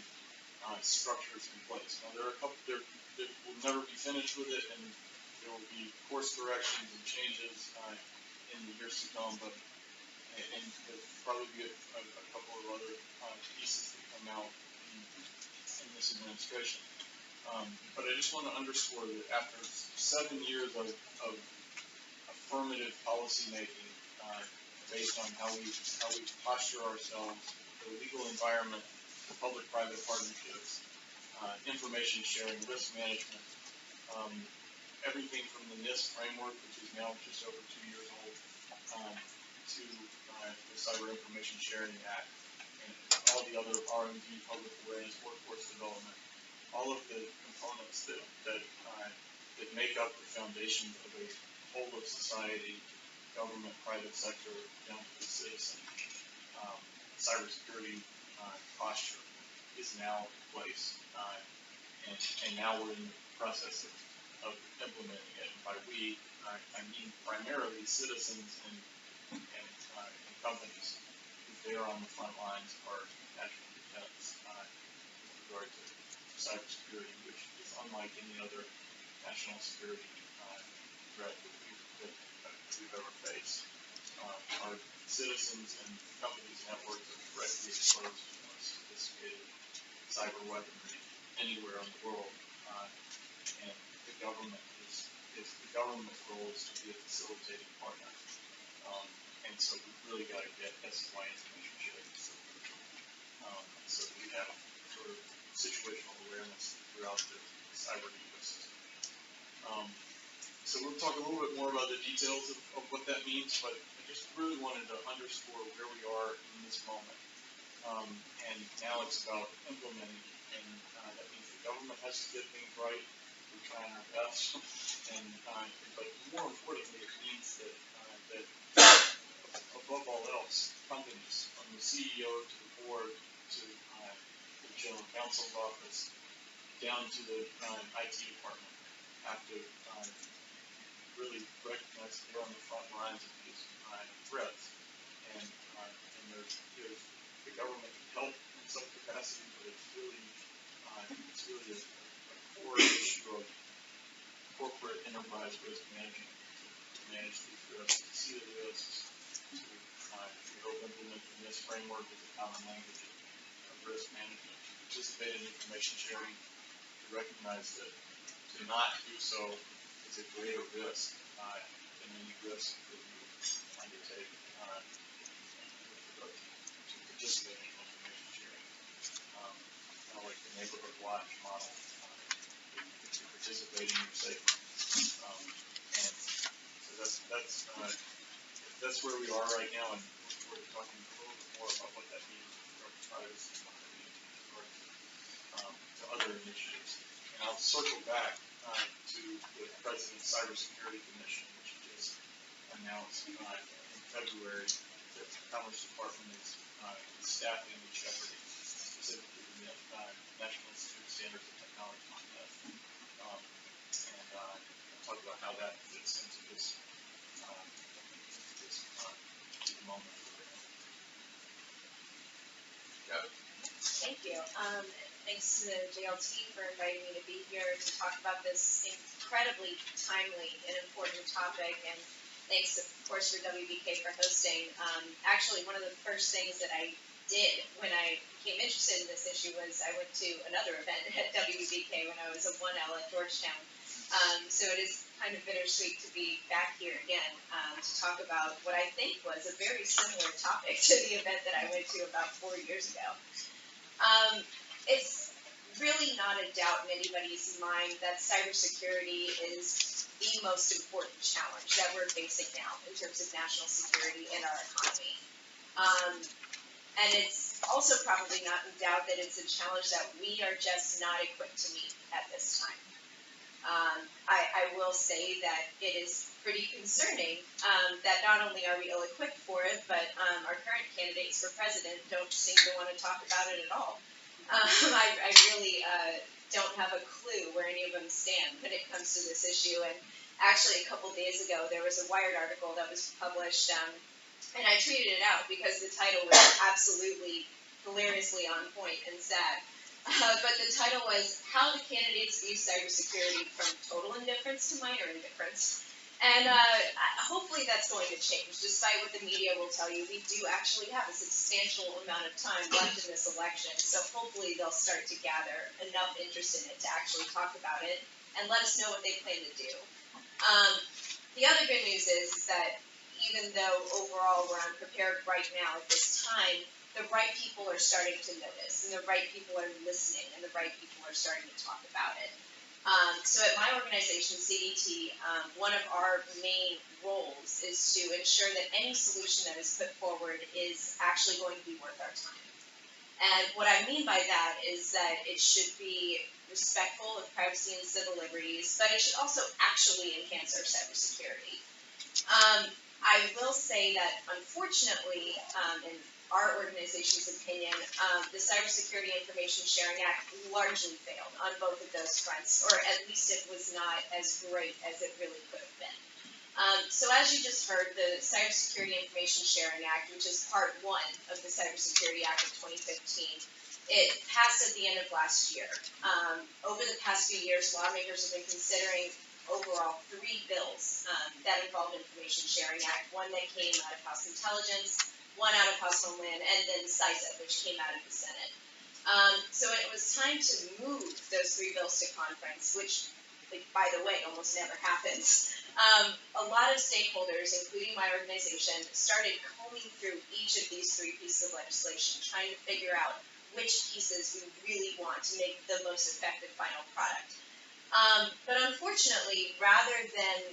structures in place. Now there are a couple that will never be finished with it, and there will be course corrections and changes in the years to come. But and there'll probably be a couple of other pieces that come out in this administration. But I just want to underscore that after 7 years of affirmative policy making, based on how we posture ourselves, the legal environment, the public-private partnerships, information sharing, risk management, everything from the NIST framework, which is now just over 2 years old, to the Cyber Information Sharing Act, and all the other R&D, public awareness, workforce development, all of the components that make up the foundation of a whole of society, government, private sector, down to the citizen, cybersecurity posture is now in place, and now we're in the process of implementing it. And by we, I mean primarily citizens and companies who bear on the front lines of our national defense with regard to cybersecurity, which is unlike any other national security threat that we've ever faced. Our citizens and companies' networks are directly exposed to the most sophisticated cyber weaponry anywhere in the world, and the government's role is to be a facilitating partner. And so we've really got to get SY information sharing so that we have sort of situational awareness throughout the cyber ecosystem. So we'll talk a little bit more about the details of what that means, but I just really wanted to underscore where we are in this moment. And now it's about implementing, and that means the government has to get things right. We're trying our best, and but more importantly, it means that above all else, companies, from the CEO to the board to the general counsel's office, down to the IT department, have to really recognize that they're on the front lines of these threats. And there's the government can help in some capacity, but it's really a core issue of corporate enterprise risk management to manage these risks, to see the risks, to help implement this framework as a common language of risk management, to participate in information sharing, to recognize that to not do so is a greater risk than any risk that you undertake to participate in information sharing. Kind of like the neighborhood watch model. If you're participating, you're safe. And so that's where we are right now, and we're talking a little bit more about what that means for privacy and what that means to other initiatives. And I'll circle back to the President's Cybersecurity Commission, which just announced in February that the Commerce Department is staffing and shepherding, specifically the National Institute of Standards and Technology on that. And I'll talk about how that fits into this moment. Got it. Thank you. Thanks to the JLT for inviting me to be here to talk about this incredibly timely and important topic. And thanks, of course, for WBK for hosting. Actually, one of the first things that I did when I became interested in this issue was I went to another event at WBK when I was a 1L at Georgetown. So it is kind of bittersweet to be back here again to talk about what I think was a very similar topic to the event that I went to about 4 years ago. It's really not a doubt in anybody's mind that cybersecurity is the most important challenge that we're facing now in terms of national security and our economy. And it's also probably not in doubt that it's a challenge that we are just not equipped to meet at this time. I will say that it is pretty concerning that not only are we ill-equipped for it, but our current candidates for president don't seem to want to talk about it at all. I really don't have a clue where any of them stand when it comes to this issue. And actually, a couple days ago, there was a Wired article that was published, and I tweeted it out because the title was absolutely hilariously on point and sad. But the title was, How the Candidates View Cybersecurity from Total Indifference to Minor Indifference. And hopefully that's going to change. Despite what the media will tell you, we do actually have a substantial amount of time left in this election. So hopefully they'll start to gather enough interest in it to actually talk about it and let us know what they plan to do. The other good news is that even though overall we're unprepared right now at this time, the right people are starting to notice, and the right people are listening, and the right people are starting to talk about it. So at my organization, CDT, one of our main roles is to ensure that any solution that is put forward is actually going to be worth our time. And what I mean by that is that it should be respectful of privacy and civil liberties, but it should also actually enhance our cybersecurity. I will say that, unfortunately, in our organization's opinion, the Cybersecurity Information Sharing Act largely failed on both of those fronts, or at least it was not as great as it really could have been. So as you just heard, the Cybersecurity Information Sharing Act, which is part one of the Cybersecurity Act of 2015, it passed at the end of last year. Over the past few years, lawmakers have been considering overall 3 bills that involved Information Sharing Act, one that came out of House Intelligence, one out of House Homeland, and then CISA, which came out of the Senate. So it was time to move those 3 bills to conference, which, by the way, almost never happens. A lot of stakeholders, including my organization, started combing through each of these 3 pieces of legislation, trying to figure out which pieces we really want to make the most effective final product. But unfortunately, rather than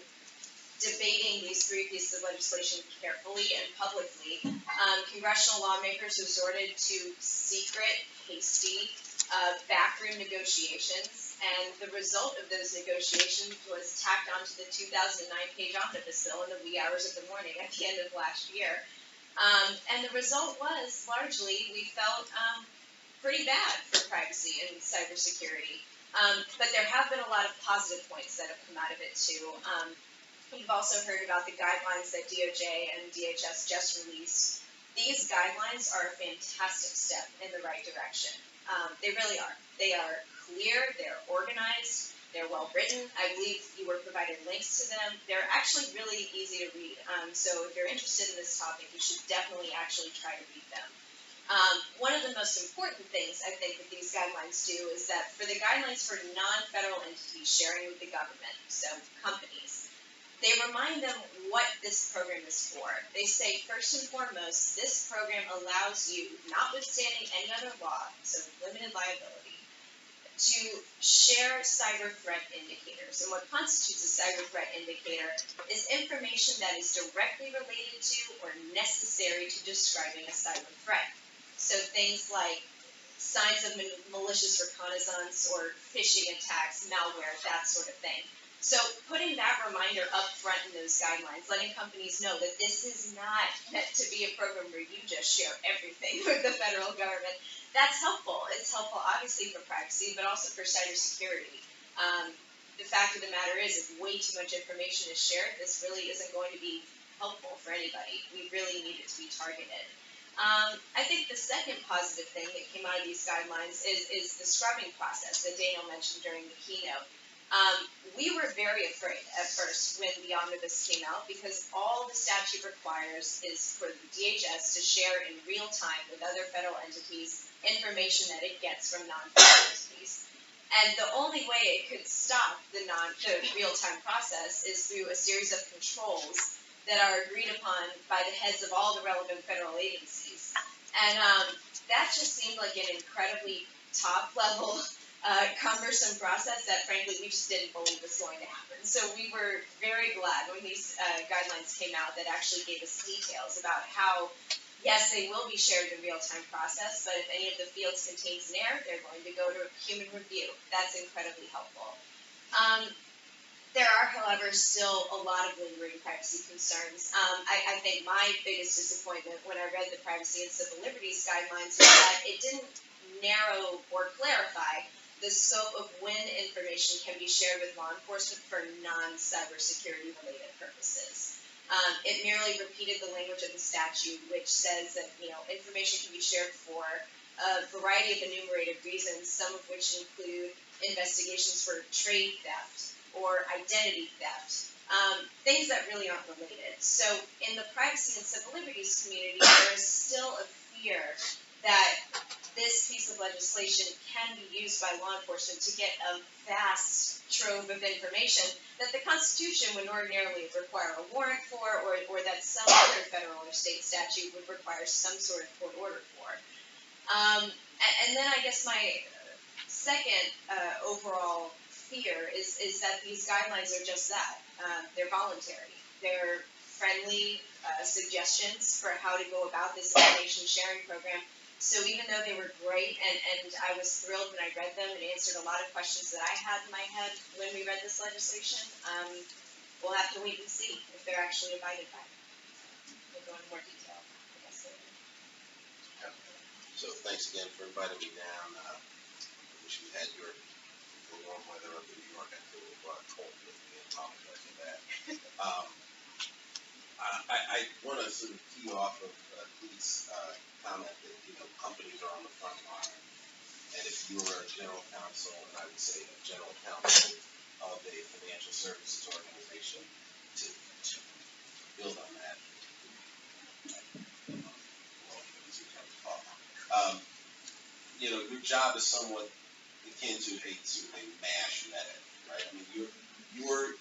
debating these 3 pieces of legislation carefully and publicly, congressional lawmakers resorted to secret, hasty, backroom negotiations, and the result of those negotiations was tacked onto the 2009 page omnibus bill in the wee hours of the morning at the end of last year. And the result was, largely, we felt pretty bad for privacy and cybersecurity. But there have been a lot of positive points that have come out of it, too. You've also heard about the guidelines that DOJ and DHS just released. These guidelines are a fantastic step in the right direction. They really are. They are clear, they're organized, they're well written. I believe you were provided links to them. They're actually really easy to read. So if you're interested in this topic, you should definitely actually try to read them. One of the most important things I think that these guidelines do is that for the guidelines for non-federal entities sharing with the government, so companies, they remind them what this program is for. They say, first and foremost, this program allows you, notwithstanding any other law, so limited liability, to share cyber threat indicators. And what constitutes a cyber threat indicator is information that is directly related to or necessary to describing a cyber threat. So things like signs of malicious reconnaissance or phishing attacks, malware, that sort of thing. So putting that reminder up front in those guidelines, letting companies know that this is not meant to be a program where you just share everything with the federal government, that's helpful. It's helpful obviously for privacy, but also for cybersecurity. The fact of the matter is, if way too much information is shared, this really isn't going to be helpful for anybody. We really need it to be targeted. I think the second positive thing that came out of these guidelines is the scrubbing process that Daniel mentioned during the keynote. We were very afraid at first when the omnibus came out because all the statute requires is for the DHS to share in real time with other federal entities information that it gets from non-federal entities. And the only way it could stop the real-time process is through a series of controls that are agreed upon by the heads of all the relevant federal agencies. And that just seemed like an incredibly top-level cumbersome process that, frankly, we just didn't believe was going to happen. So we were very glad when these guidelines came out that actually gave us details about how, yes, they will be shared in real-time process, but if any of the fields contains an error, they're going to go to human review. That's incredibly helpful. There are, however, still a lot of lingering privacy concerns. I think my biggest disappointment when I read the Privacy and Civil Liberties Guidelines was that it didn't narrow or clarify the scope of when information can be shared with law enforcement for non-cybersecurity related purposes. It merely repeated the language of the statute, which says that, information can be shared for a variety of enumerated reasons, some of which include investigations for trade theft or identity theft, things that really aren't related. So in the privacy and civil liberties community, there is still a fear that this piece of legislation can be used by law enforcement to get a vast trove of information that the Constitution would ordinarily require a warrant for, or that some other federal or state statute would require some sort of court order for. And then I guess my second overall fear is that these guidelines are just that. They're voluntary. They're friendly suggestions for how to go about this information sharing program. So even though they were great, and I was thrilled when I read them and answered a lot of questions that I had in my head when we read this legislation, we'll have to wait and see if they're actually abided by. We'll go into more detail, I guess, later. So thanks again for inviting me down. I wish you had your warm weather up in New York. I feel a little cold with me, and apologize for that. I want to sort of key off of Clete's comment that companies are on the front line, and if you were a general counsel, and I would say a general counsel of a financial services organization, to build on that. Your job is somewhat akin to a sort of a MASH method, right? I mean, you're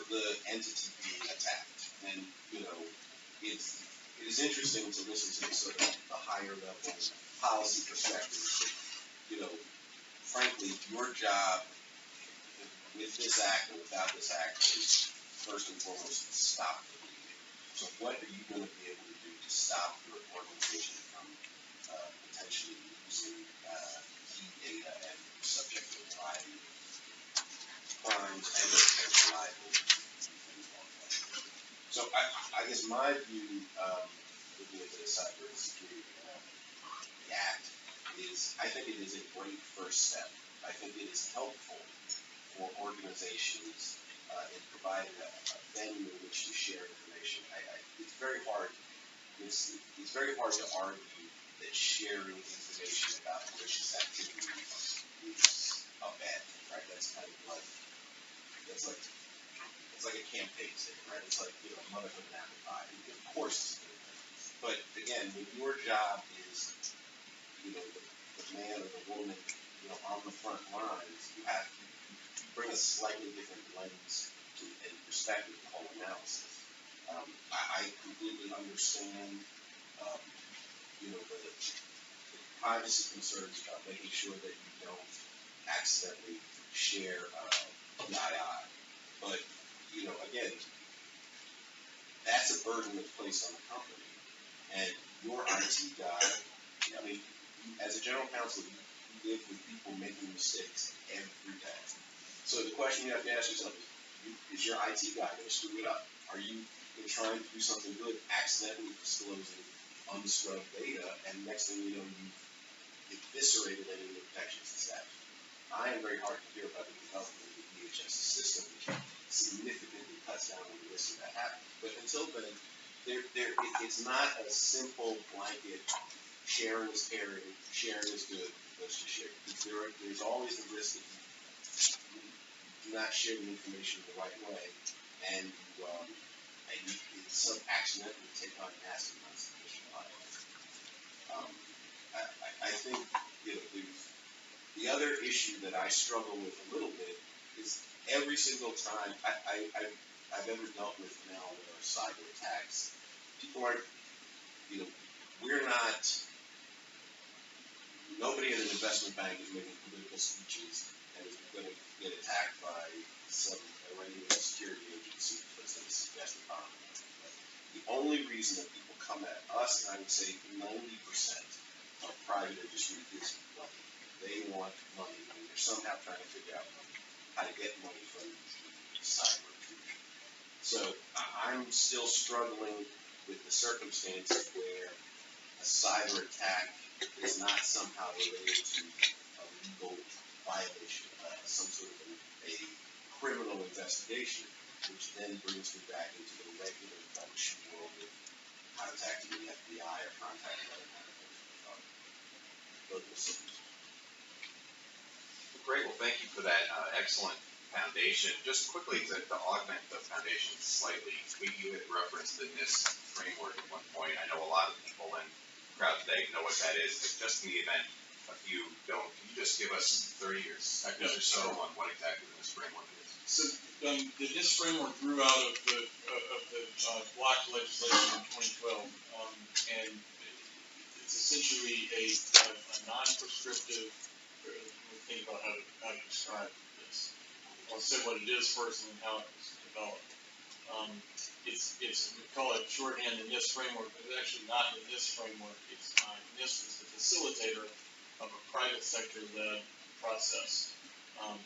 the entity being attacked, and it is interesting to listen to sort of the higher level policy perspectives. But frankly, your job with this act and without this act is first and foremost to stop the bleeding. So what are you going to be able to do to stop your organization from potentially losing key data and subject to a variety of crimes and potential liabilities? So I guess my view, looking at the Cybersecurity Act, is I think it is a great first step. I think it is helpful for organizations in providing a venue in which to share information. It's very hard. It's very hard to argue that sharing information about malicious activity is a bad thing, right? That's kind of like it's like a campaign thing, right? It's like motherhood and apple pie. Of course, it's a good thing. But again, when your job is the man or the woman on the front lines, you bring a slightly different lens and perspective to the whole analysis. I completely understand the privacy concerns about making sure that you don't accidentally share PII. But again, that's a burden that's placed on the company. And your IT guy, I mean, as a general counsel, you live with people making mistakes every day. So the question you have to ask yourself is your IT guy going to screw it up? Are you trying to do something good, accidentally disclosing unscrubbed data, and next thing you know, you've eviscerated any of the protections of statute? I am very hard to hear about the development of the DHS system, which significantly cuts down on the risk of that happening. But until then, it's not a simple blanket sharing is caring, sharing is good, let's just share. There's always the risk that you do not share the information the right way, and you accidentally take on massive amounts of additional liability. I think the other issue that I struggle with a little bit is every single time I've ever dealt with malware or cyber attacks, people aren't, nobody at an investment bank is making political speeches and is going to get attacked by some Iranian security agency because they suggest a bomb. The only reason that people come at us, and I would say 90% of private industry, is money. They want money, and they're somehow trying to figure out how to get money from these cyber intrusion. So I'm still struggling with the circumstances where a cyber attack is not somehow related to a legal violation, some sort of a criminal investigation, which then brings me back into the regular function world of contacting the FBI or contacting other kind of local systems. Great, well, thank you for that excellent foundation. Just quickly to augment the foundation slightly, you had referenced the NIST framework at one point. I know a lot of people in the crowd today know what that is, but just in the event a few don't, can you just give us 30 seconds or so on what exactly the NIST framework is? So the NIST framework grew out of the block legislation in 2012, and it's essentially a non-prescriptive. Think about how to describe this. I'll say what it is first and then how it was developed. We call it shorthand the NIST framework, but it's actually not the NIST framework. It's NIST is the facilitator of a private sector-led process.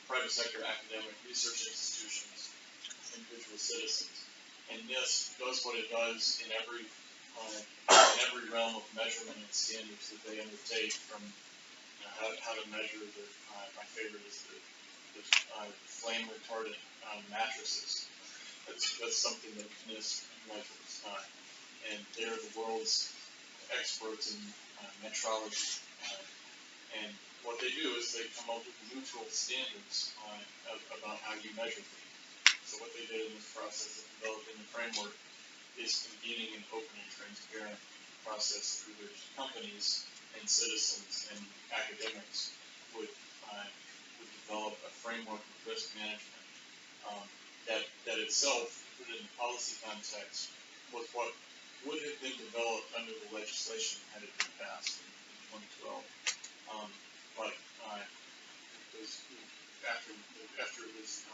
Private sector academic research institutions, individual citizens. And NIST does what it does in every realm of measurement and standards that they undertake, from how to measure my favorite is the flame retardant mattresses. That's something that NIST measures, and they're the world's experts in metrology. And what they do is they come up with neutral standards about how you measure things. So what they did in this process of developing the framework is convening an open and transparent process through which companies and citizens and academics would develop a framework of risk management that itself, put in the policy context, was what would have been developed under the legislation had it been passed in 2012. But after it was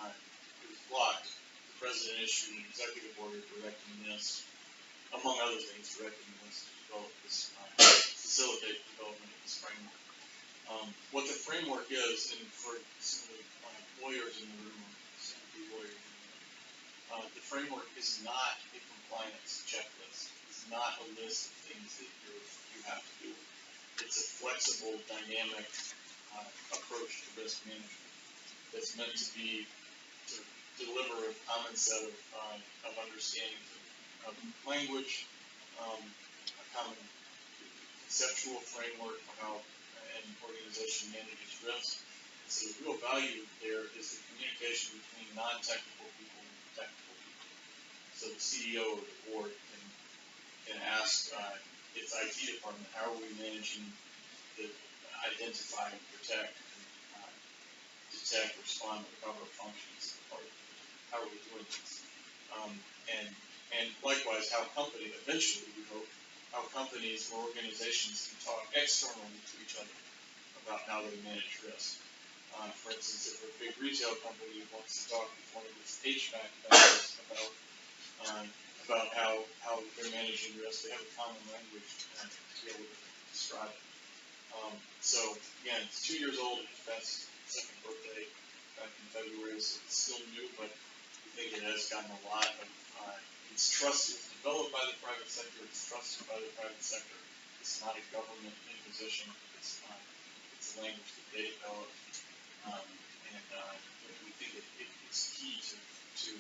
blocked, the president issued an executive order directing NIST, among other things, directing NIST to develop this, facilitate the development of this framework. What the framework is, and for some of the lawyers in the room, the framework is not a compliance checklist. It's not a list of things that you have to do. It's a flexible, dynamic approach to risk management that's meant to deliver a common set of understanding of language, a common conceptual framework for how an organization manages risk. And so the real value there is the communication between non-technical people and technical people. So the CEO or the board can ask its IT department, how are we managing the identify and protect, detect, respond, recover functions? How are we doing this? And likewise, how companies, eventually we hope, how companies or organizations can talk externally to each other about how they manage risk. For instance, if a big retail company wants to talk with one of its HVAC vendors about how they're managing risk, they have a common language to be able to describe it. So again, it's 2 years old. It just passed its second birthday back in February, so it's still new, but we think it has gotten a lot of. It's trusted. It's developed by the private sector. It's trusted by the private sector. It's not a government imposition. It's a language that they develop, and we think it's key to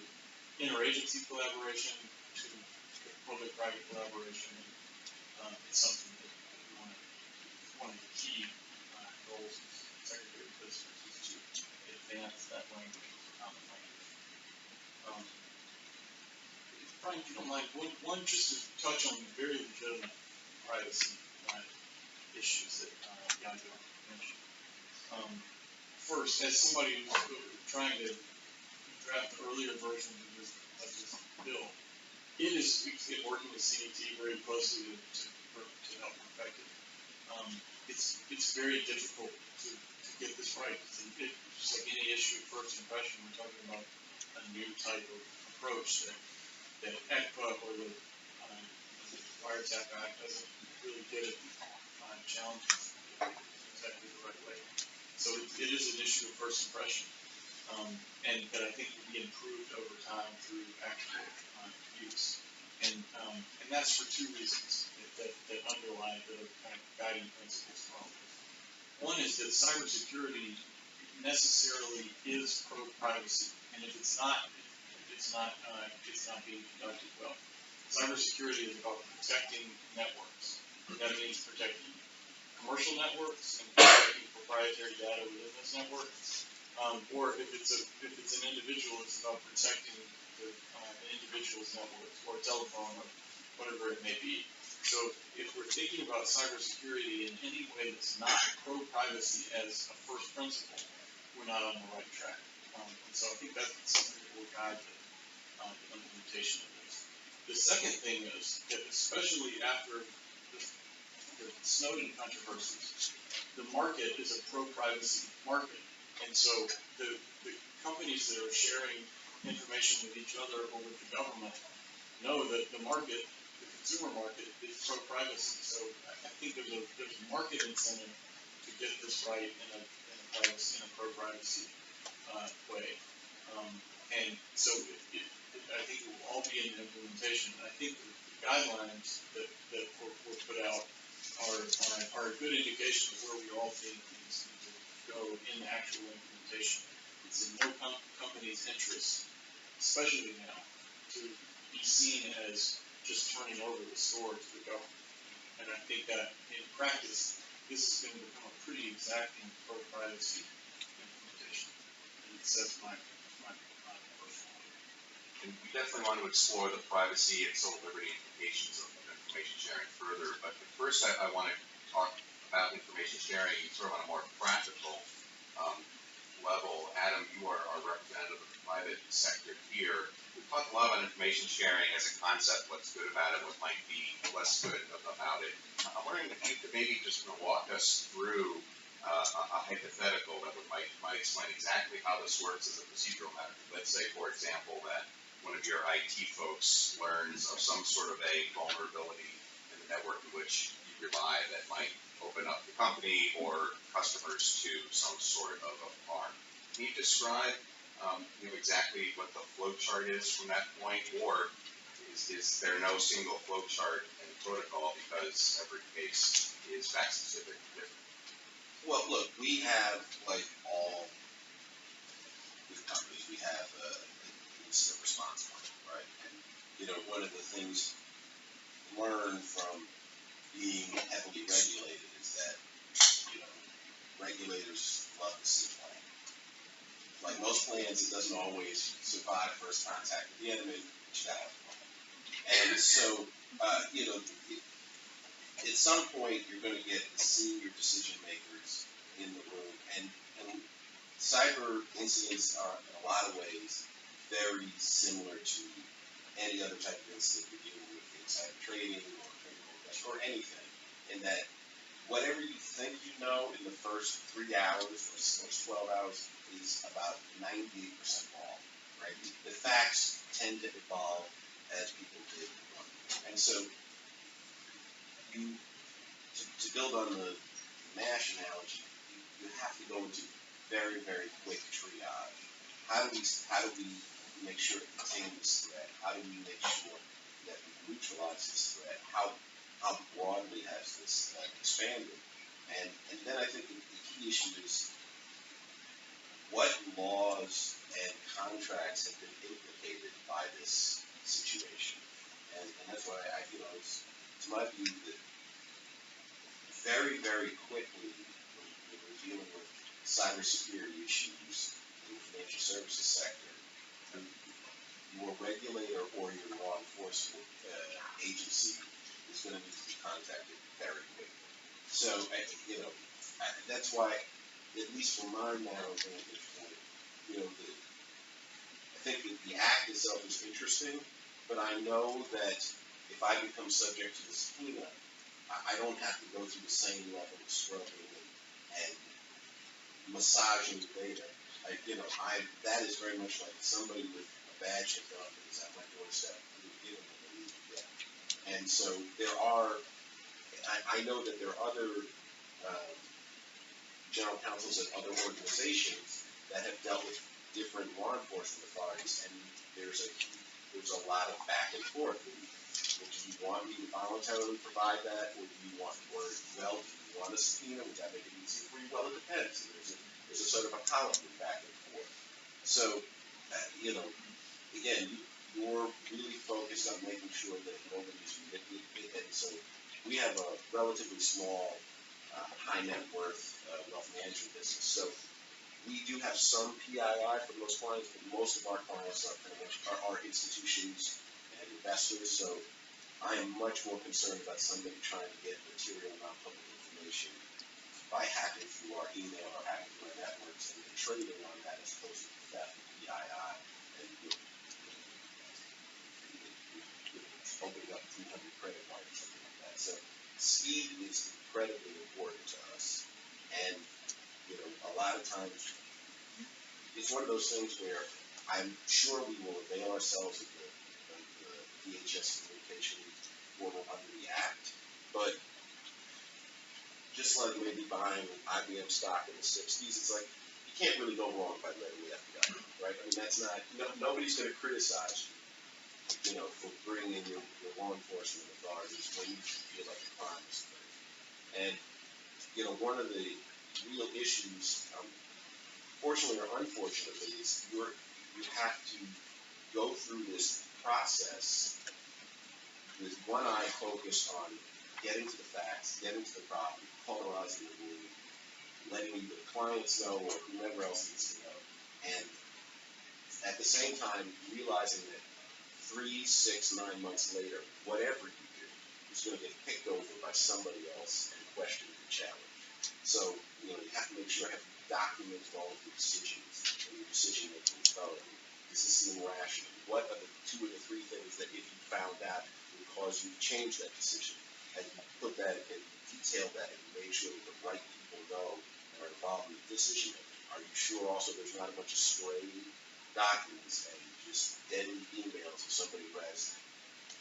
interagency collaboration, to public-private collaboration. And it's something that one of the key goals of Secretary of Business is to advance that language as a common language. Brian, if you don't mind, one just to touch on very legitimate privacy issues that Jadzia mentioned. First, as somebody who's trying to draft the earlier version of this bill, it is working with CET very closely to help perfect it. It's very difficult to get this right. It's just like any issue of first impression. We're talking about a new type of approach that ECPA or the Wiretap Act doesn't really get at challenges exactly the right way. So it is an issue of first impression. But I think will be improved over time through actual use. And that's for two reasons that underlie the kind of guiding principles for all this. One is that cybersecurity necessarily is pro-privacy, and if it's not being conducted well. Cybersecurity is about protecting networks. That means protecting commercial networks and protecting proprietary data within those networks. Or if it's an individual, it's about protecting an individual's networks or telephone or whatever it may be. So if we're thinking about cybersecurity in any way that's not pro-privacy as a first principle, we're not on the right track. And so I think that's something that will guide the implementation of this. The second thing is that especially after the Snowden controversies, the market is a pro-privacy market. And so the companies that are sharing information with each other or with the government know that the market, the consumer market, is pro-privacy. So I think there's a market incentive to get this right in a pro-privacy way. And so I think it will all be in implementation. I think the guidelines that were put out are a good indication of where we all think things need to go in actual implementation. It's in no company's interest, especially now, to be seen as just turning over the store to the government. And I think that in practice, this is going to become a pretty exacting pro-privacy implementation. And it says my personal opinion. And we definitely want to explore the privacy and civil liberty implications of information sharing further. But first, I want to talk about information sharing sort of on a more practical level. Adam, you are our representative of the private sector here. We've talked a lot about information sharing as a concept, what's good about it, what might be less good about it. I'm wondering if you could maybe just walk us through a hypothetical that might explain exactly how this works as a procedural matter. Let's say, for example, that one of your IT folks learns of some sort of a vulnerability in the network in which you rely that might open up the company or customers to some sort of harm. Can you describe exactly what the flow chart is from that point, or is there no single flow chart in the protocol because every case is fact specific and different? Well, look, we have, like all good companies, we have an incident response plan, right? And, one of the things learned from being heavily regulated is that, regulators love to see a plan. Like most plans, it doesn't always survive first contact with the enemy, but you gotta have a plan. And so, at some point, you're going to get the senior decision makers in the room, and cyber incidents are, in a lot of ways, very similar to any other type of incident you're dealing with in cyber trading or anything, in that whatever you think you know in the first 3 hours or 12 hours is about 98% wrong, right? The facts tend to evolve as people did. And so to build on the MASH analogy, you have to go into very, very quick triage. How do we make sure to contain this threat? How do we make sure that we neutralize this threat? How broadly has this expanded? And then I think the key issue is what laws and contracts have been implicated by this situation. And that's why it's my view that very, very quickly when we're dealing with cybersecurity issues in the financial services sector, your regulator or your law enforcement agency is going to need to be contacted very quickly. So, that's why, at least from my narrow vantage point, I think that the act itself is interesting, but I know that if I become subject to the subpoena, I don't have to go through the same level of scrubbing and massaging the data. That is very much like somebody with a badge of gun is at my doorstep. And so I know that there are other general counsels at other organizations that have dealt with different law enforcement authorities, and there's a lot of back and forth. Well, do you want me to voluntarily provide that, or do you want, do you want a subpoena? Would that make it easier for you? Well, it depends. There's a sort of a colloquy back and forth. So, again, you're really focused on making sure that nobody's manipulated. And so we have a relatively small, high net worth wealth management business. So we do have some PII for most clients, but most of our clients are institutions and investors. So I am much more concerned about somebody trying to get material non-public information by hacking through our email or hacking through our networks and trading on that as opposed to theft and PII and opening up 300 credit cards or something like that. So speed is incredibly important to us, and a lot of times it's one of those things where I'm sure we will avail ourselves of the DHS communication portal under the Act, but just like maybe buying IBM stock in the 60s, it's like you can't really go wrong by letting the FBI know, right? I mean, that's not, nobody's going to criticize you, for bringing in your law enforcement authorities when you feel like a crime is committed. And, one of the real issues, fortunately or unfortunately, is you have to go through this process with one eye focused on getting to the facts, getting to the problem, polarizing the room, letting either clients know or whomever else needs to know, and at the same time realizing that 3, 6, 9 months later, whatever you do is going to get picked over by somebody else and questioned and challenged. So, you have to make sure you have documented all of your decisions and your decision making thoroughly. Does this seem rational? What are the 2 or the 3 things that if you found out would cause you to change that decision? And you put that and detail that and make sure that the right people know and are involved in the decision making. Are you sure also there's not a bunch of stray documents and just dead emails of somebody who has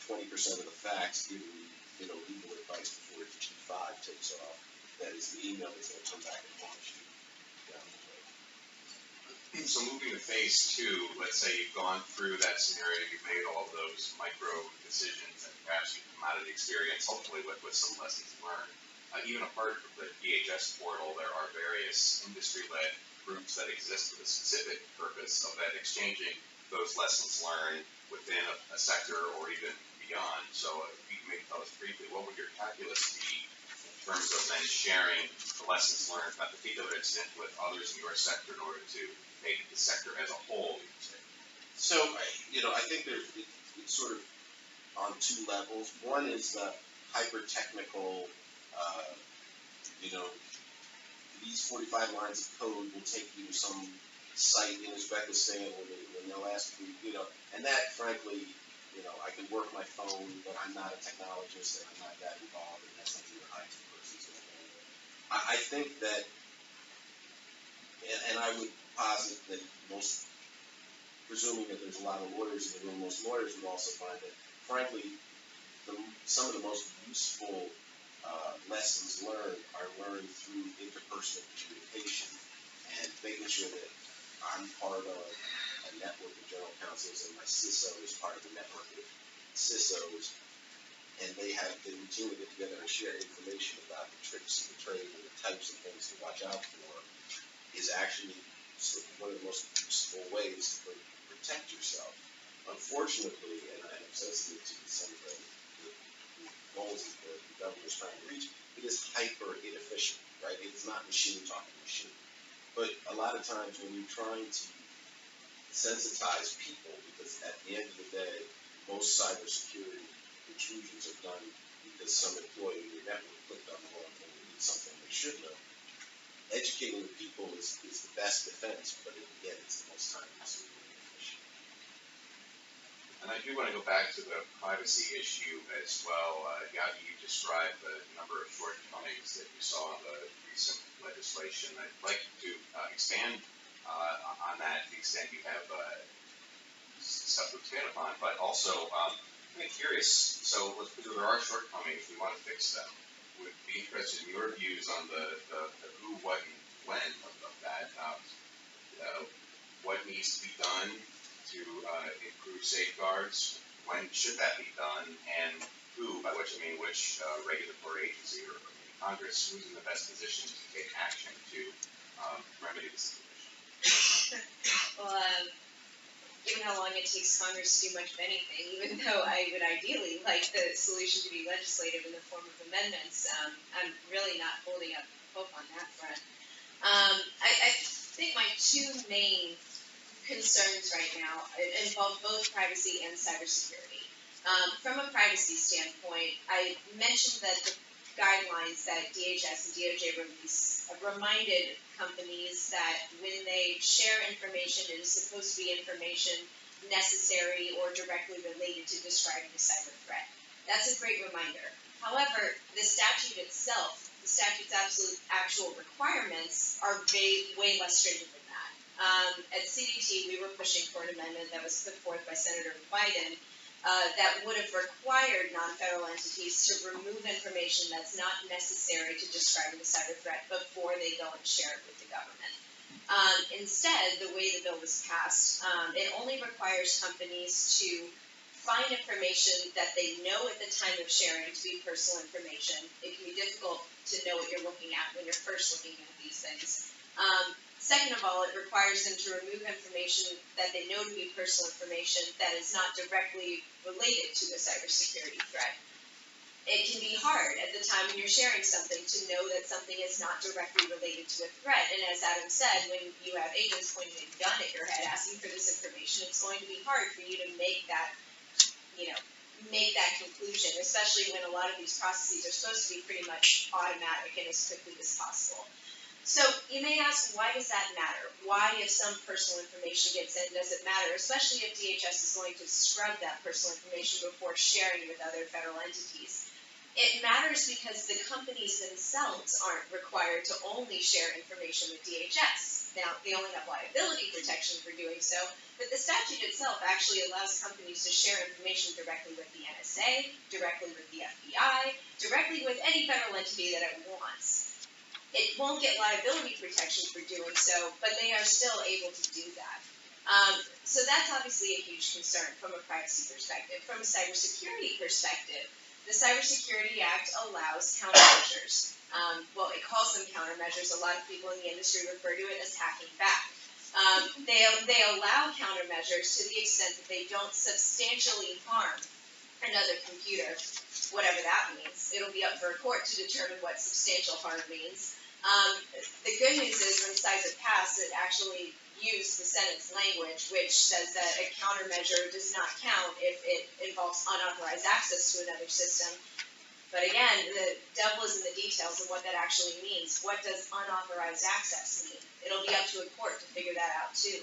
20% of the facts giving you, legal advice before the G5 takes off? That is the email that's going to come back and haunt you down the road. So moving to phase 2, let's say you've gone through that scenario, you've made all of those micro decisions, and perhaps you've come out of the experience, hopefully with some lessons learned. Even apart from the DHS portal, there are various industry-led groups that exist with a specific purpose of then exchanging those lessons learned within a sector or even beyond. So if you can maybe tell us briefly, what would your calculus be in terms of then sharing the lessons learned from that particular incident with others in your sector in order to make the sector as a whole, you would say? So, I think it's sort of on 2 levels. One is the hyper-technical, these 45 lines of code will take you to some site in Uzbekistan when they'll ask you, and that, frankly, I can work my phone, but I'm not a technologist and I'm not that involved, and that's something your IT person's going to handle. I think that, and I would posit that presuming that there's a lot of lawyers in the room, most lawyers would also find that, frankly, some of the most useful lessons learned are learned through interpersonal communication and making sure that I'm part of a network of general counsels and my CISO is part of a network of CISOs, and they routinely get together and share information about the tricks of the trade and the types of things to watch out for is actually one of the most useful ways to protect yourself. Unfortunately, and I'm sensitive to some of the goals that the government is trying to reach, it is hyper inefficient, right? It is not machine talking machine. But a lot of times when you're trying to sensitize people, because at the end of the day, most cybersecurity intrusions are done because some employee in your network clicked on the wrong thing and did something they shouldn't have. Educating the people is the best defense, but again, it's the most time-consuming and efficient. And I do want to go back to the privacy issue as well. Jadzia, you described the number of shortcomings that you saw in the recent legislation. I'd like to expand on that to the extent you have stuff to expand upon, but also I'm curious, so there are shortcomings, we want to fix them. Would be interested in your views on the who, what, and when of that. What needs needs to be done to improve safeguards? When should that be done? And who, by which I mean which regulatory agency or Congress, who's in the best position to take action to remedy this situation? Well, given how long it takes Congress to do much of anything, even though I would ideally like the solution to be legislative in the form of amendments, I'm really not holding up hope on that front. I think my two main concerns right now involve both privacy and cybersecurity. From a privacy standpoint, I mentioned that the guidelines that DHS and DOJ release have reminded companies that when they share information, it is supposed to be information necessary or directly related to describing a cyber threat. That's a great reminder. However, the statute itself, the statute's actual requirements are way less stringent than that. At CDT, we were pushing for an amendment that was put forth by Senator Wyden that would have required non-federal entities to remove information that's not necessary to describe the cyber threat before they go and share it with the government. Instead, the way the bill was passed, it only requires companies to find information that they know at the time of sharing to be personal information. It can be difficult to know what you're looking at when you're first looking at these things. Second of all, it requires them to remove information that they know to be personal information that is not directly related to a cybersecurity threat. It can be hard at the time when you're sharing something to know that something is not directly related to a threat. And as Adam said, when you have agents pointing a gun at your head asking for this information, it's going to be hard for you to make that, make that conclusion, especially when a lot of these processes are supposed to be pretty much automatic and as quickly as possible. So you may ask, why does that matter? Why, if some personal information gets in, does it matter? Especially if DHS is going to scrub that personal information before sharing with other federal entities. It matters because the companies themselves aren't required to only share information with DHS. Now, they only have liability protection for doing so, but the statute itself actually allows companies to share information directly with the NSA, directly with the FBI, directly with any federal entity that it wants. It won't get liability protection for doing so, but they are still able to do that. So that's obviously a huge concern from a privacy perspective. From a cybersecurity perspective, the Cybersecurity Act allows countermeasures. Well, it calls them countermeasures. A lot of people in the industry refer to it as hacking back. They allow countermeasures to the extent that they don't substantially harm another computer, whatever that means. It'll be up for a court to determine what substantial harm means. The good news is when CISA passed, it actually used the Senate's language, which says that a countermeasure does not count if it involves unauthorized access to another system. But again, the devil is in the details of what that actually means. What does unauthorized access mean? It'll be up to a court to figure that out too.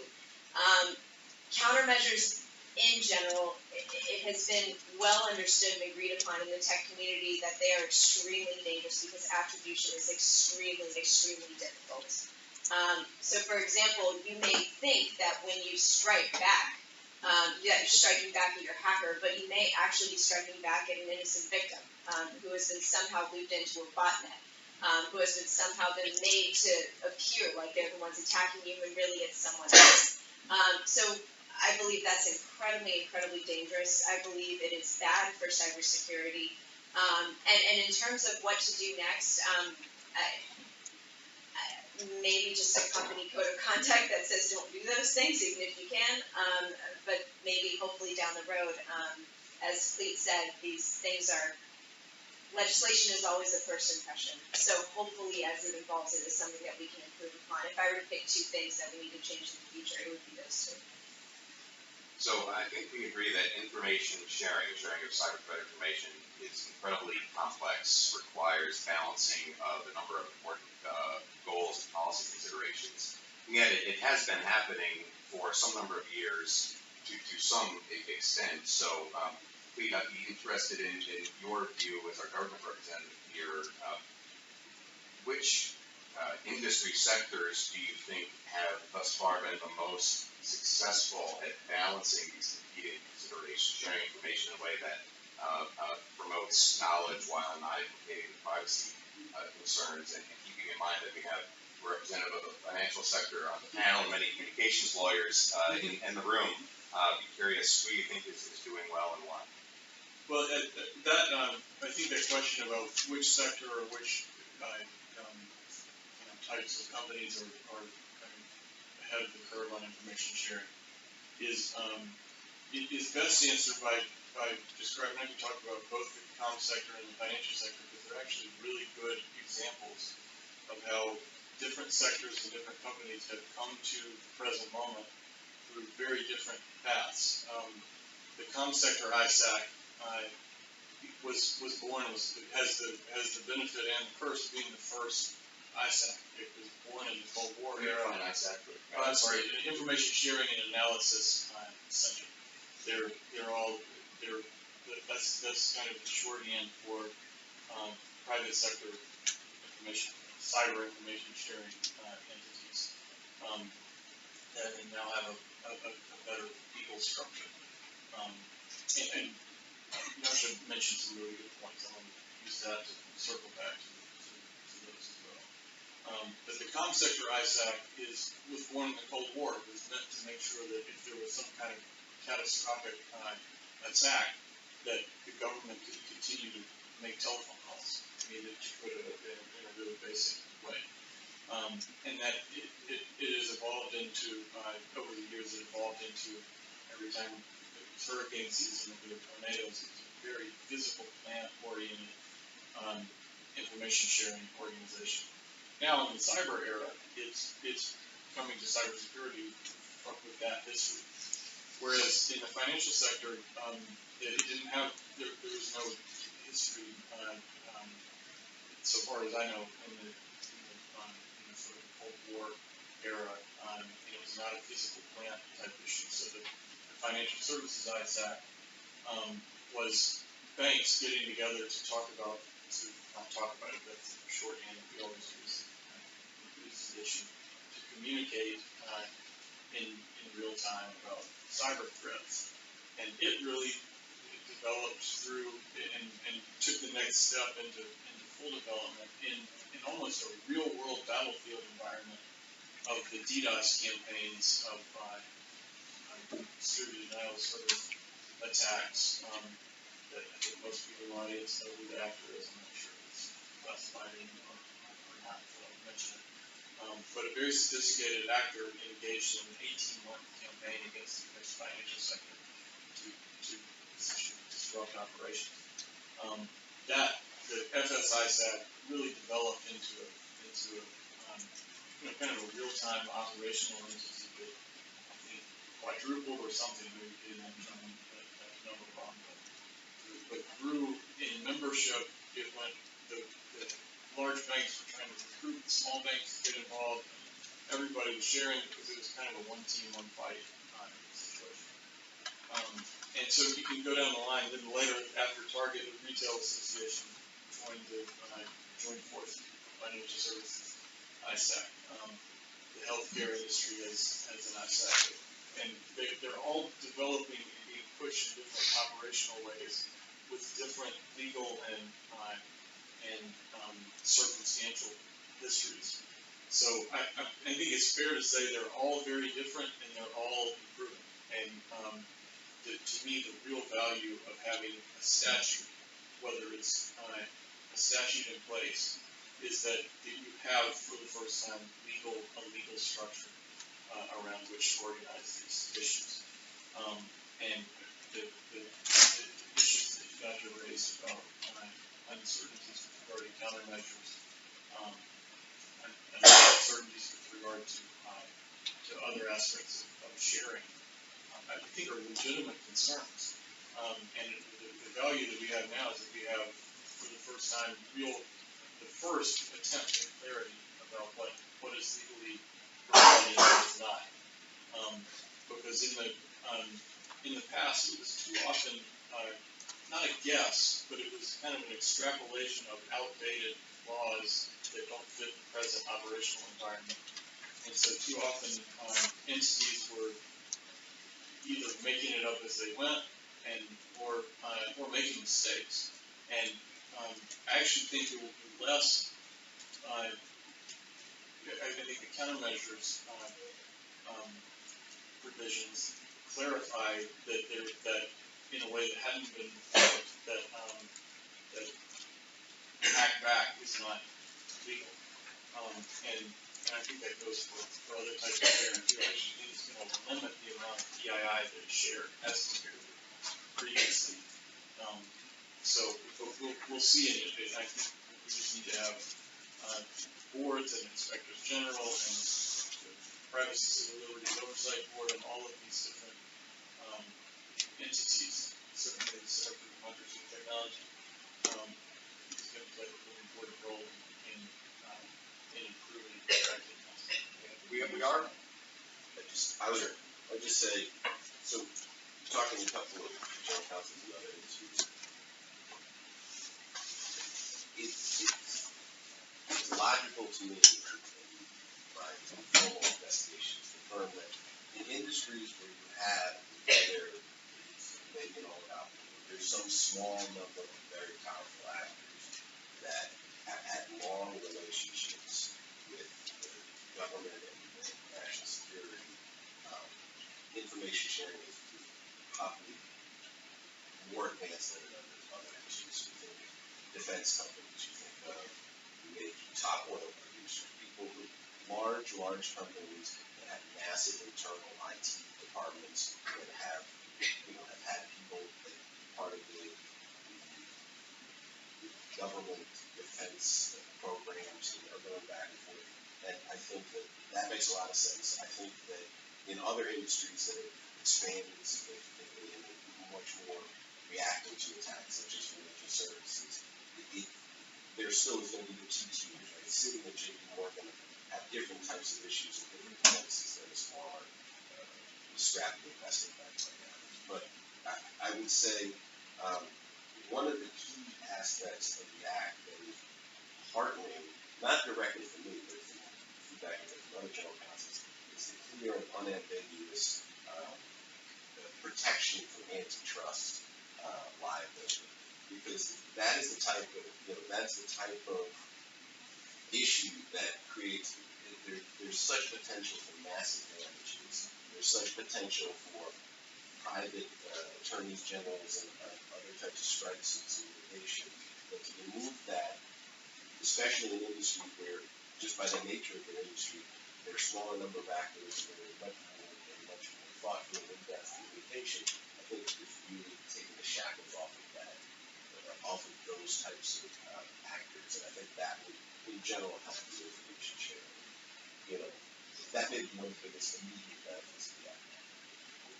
Countermeasures in general, it has been well understood and agreed upon in the tech community that they are extremely dangerous because attribution is extremely, extremely difficult. So for example, you may think that when you strike back, that you're striking back at your hacker, but you may actually be striking back at an innocent victim who has been somehow looped into a botnet, who has been somehow been made to appear like they're the ones attacking you when really it's someone else. So I believe that's incredibly, incredibly dangerous. I believe it is bad for cybersecurity. And in terms of what to do next, maybe just a company code of conduct that says don't do those things, even if you can. But maybe, hopefully, down the road, as Clete said, these things are, legislation is always a first impression. So hopefully, as it evolves, it is something that we can improve upon. If I were to pick two things that we need to change in the future, it would be those two. So I think we agree that information sharing of cyber threat information is incredibly complex, requires balancing of a number of important goals and policy considerations. And yet it has been happening for some number of years to some extent. So Clete, I'd be interested in your view as our government representative here. Which industry sectors do you think have thus far been the most successful at balancing these competing considerations, sharing information in a way that promotes knowledge while not implicating privacy concerns, and keeping in mind that we have representative of the financial sector on the panel, and many communications lawyers in the room. Be curious who you think is doing well and why. Well, I think that question about which sector or which types of companies are kind of ahead of the curve on information sharing is best answered by describing. I can talk about both the comm sector and the financial sector because they're actually really good examples of how different sectors and different companies have come to the present moment through very different paths. The comm sector ISAC was born, has the benefit and the curse of being the first ISAC. It was born in the Cold War era. ISAC. I'm sorry, Information Sharing and Analysis Center. That's kind of the shorthand for private sector information, cyber information sharing entities, and now have a better legal structure. And I should mention some really good points. I want to use that to circle back to those as well. But the comm sector ISAC was born in the Cold War. It was meant to make sure that if there was some kind of catastrophic attack, that the government could continue to make telephone calls. I mean, to put it in a really basic way. And that it has evolved into, over the years, it evolved into every time it's hurricane season or tornadoes, it's a very physical, plant-oriented information sharing organization. Now, in the cyber era, it's coming to cybersecurity with that history. Whereas in the financial sector, it didn't have, there was no history, so far as I know, in the sort of Cold War era. It was not a physical plant type issue. So the financial services ISAC was banks getting together to talk about, that's the shorthand that we always use the issue, to communicate in real time about cyber threats. And it really developed through and took the next step into full development in almost a real world battlefield environment of the DDoS campaigns of distributed denial of service attacks that I think most people in the audience know who the actor is. I'm not sure if it's classified or not, so I'll mention it. But a very sophisticated actor engaged in an 18-month campaign against the financial sector to disrupt operations. The FSISAC really developed into a kind of a real-time operational entity that I think quadrupled or something. We didn't understand that number wrong, but grew in membership. It went the large banks were trying to recruit the small banks to get involved. Everybody was sharing because it was kind of a one team, one fight situation. And so you can go down the line. Then later, after Target, the Retail Association joined forces with financial services ISAC. The healthcare industry as an ISAC, and they're all developing and being pushed in different operational ways with different legal and circumstantial histories. So I think it's fair to say they're all very different and they're all improving. And to me, the real value of having a statute, whether it's a statute in place, is that you have, for the first time, a legal structure around which to organize these issues. And the issues that you guys have raised about uncertainties with regard to countermeasures, and uncertainties with regard to other aspects of sharing, I think are legitimate concerns. And the value that we have now is that we have, for the first time, the first attempt at clarity about what is legally permitted and what is not. Because in the past, it was too often not a guess, but it was kind of an extrapolation of outdated laws that don't fit the present operational environment. And so too often entities were either making it up as they went or making mistakes. And I actually think it will be less I think the countermeasures provisions clarify that in a way that hadn't been that hack back is not legal. And I think that goes for other types of sharing too. I actually think it's going to limit the amount of PII that is shared as compared to previously. So we'll see in it. I think we just need to have boards and inspectors general and the Privacy Civil Liberties Oversight Board and all of these different entities, certainly the Center for Democracy and Technology, is going to play a really important role in improving effectiveness. We are. I would just say, so talking to a couple of general counsels and other institutes, it's logical to me in my formal investigations to confirm that in industries where you have whether it's maybe all about, there's some small number of very powerful actors that have had long relationships with the government and national security. Information sharing is probably more advanced than in other industries. You think of defense companies, you think of maybe top oil producers, people who large companies that have massive internal IT departments that have had people that part of the government defense programs and are going back and forth. And I think that makes a lot of sense. I think that in other industries that have expanded significantly and are much more reacting to attacks, such as financial services, there still is going to be the two teams, right? Sitting at JP Morgan have different types of issues and different defenses than a smaller, scrappy investment banks like that. But I would say one of the key aspects of the act that is heartening, not directly from me, but from feedback from other general counsels, is the clear and unambiguous protection from antitrust liability, because that is the type of issue that creates. There's such potential for massive damages. There's such potential for private attorneys generals and other types of strike suits and litigation. But to remove that, especially in an industry where, just by the nature of their industry, there are a smaller number of actors and they're much more thoughtful and in-depth communication, I think it's really taking the shackles off of that, off of those types of actors. And I think that would, in general, help the information sharing. That may be one of the biggest immediate benefits of the act.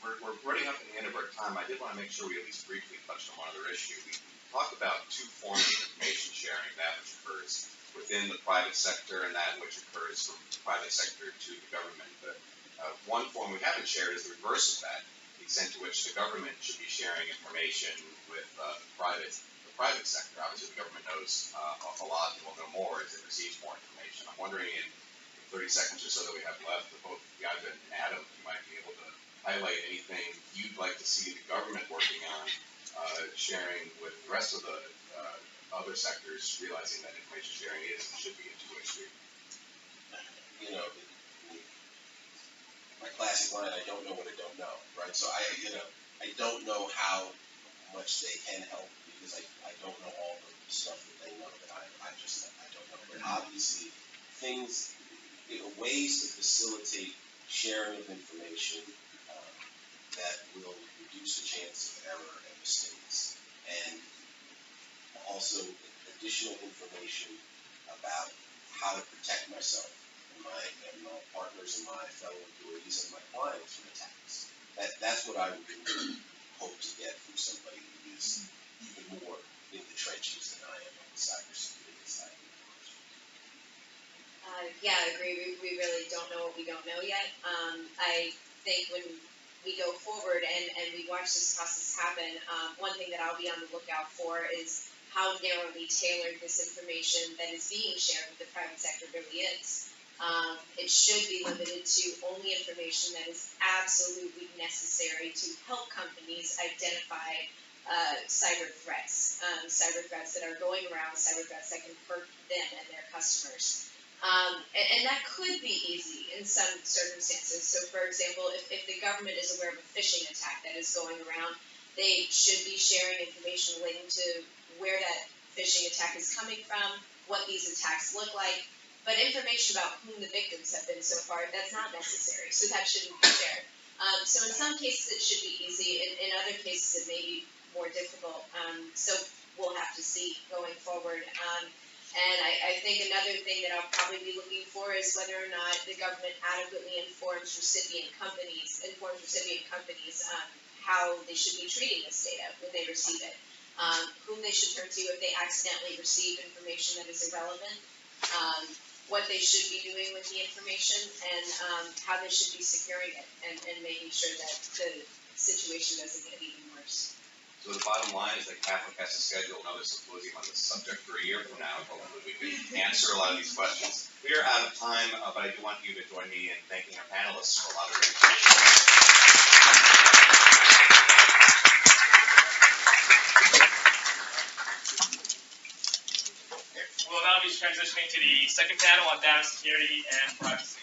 We're running up to the end of our time. I did want to make sure we at least briefly touched on one other issue. We talked about two forms of information sharing, that which occurs within the private sector and that which occurs from the private sector to the government. But one form we haven't shared is the reverse of that, the extent to which the government should be sharing information with the private sector. Obviously, the government knows a lot and will know more as it receives more information. I'm wondering in 30 seconds or so that we have left, both Jadzia and Adam, you might be able to highlight anything you'd like to see the government working on, sharing with the rest of the other sectors, realizing that information sharing is and should be a two-way street. My classic line, I don't know what I don't know, right? So I don't know how much they can help because I don't know all the stuff that they know that I don't know. But obviously, ways to facilitate sharing of information that will reduce the chance of error and mistakes, and also additional information about how to protect myself and my partners and my fellow employees and my clients from attacks. That's what I would really hope to get from somebody who is even more in the trenches than I am on the cybersecurity side. Yeah, I agree. We really don't know what we don't know yet. I think when we go forward and we watch this process happen, one thing that I'll be on the lookout for is how narrowly tailored this information that is being shared with the private sector really is. It should be limited to only information that is absolutely necessary to help companies identify cyber threats that are going around, cyber threats that can hurt them and their customers. And that could be easy in some circumstances. So for example, if the government is aware of a phishing attack that is going around, they should be sharing information relating to where that phishing attack is coming from, what these attacks look like. But information about whom the victims have been so far, that's not necessary, so that shouldn't be shared. So in some cases it should be easy, in other cases it may be more difficult. So we'll have to see going forward. And I think another thing that I'll probably be looking for is whether or not the government adequately informs recipient companies how they should be treating this data when they receive it, whom they should turn to if they accidentally receive information that is irrelevant, what they should be doing with the information, and how they should be securing it and making sure that the situation doesn't get even worse. So the bottom line is that Catholic has to schedule another symposium on this subject for a year from now. Hopefully we can answer a lot of these questions. We are out of time, but I do want you to join me in thanking our panelists for a lot of great information. We'll now be transitioning to the second panel on data security and privacy.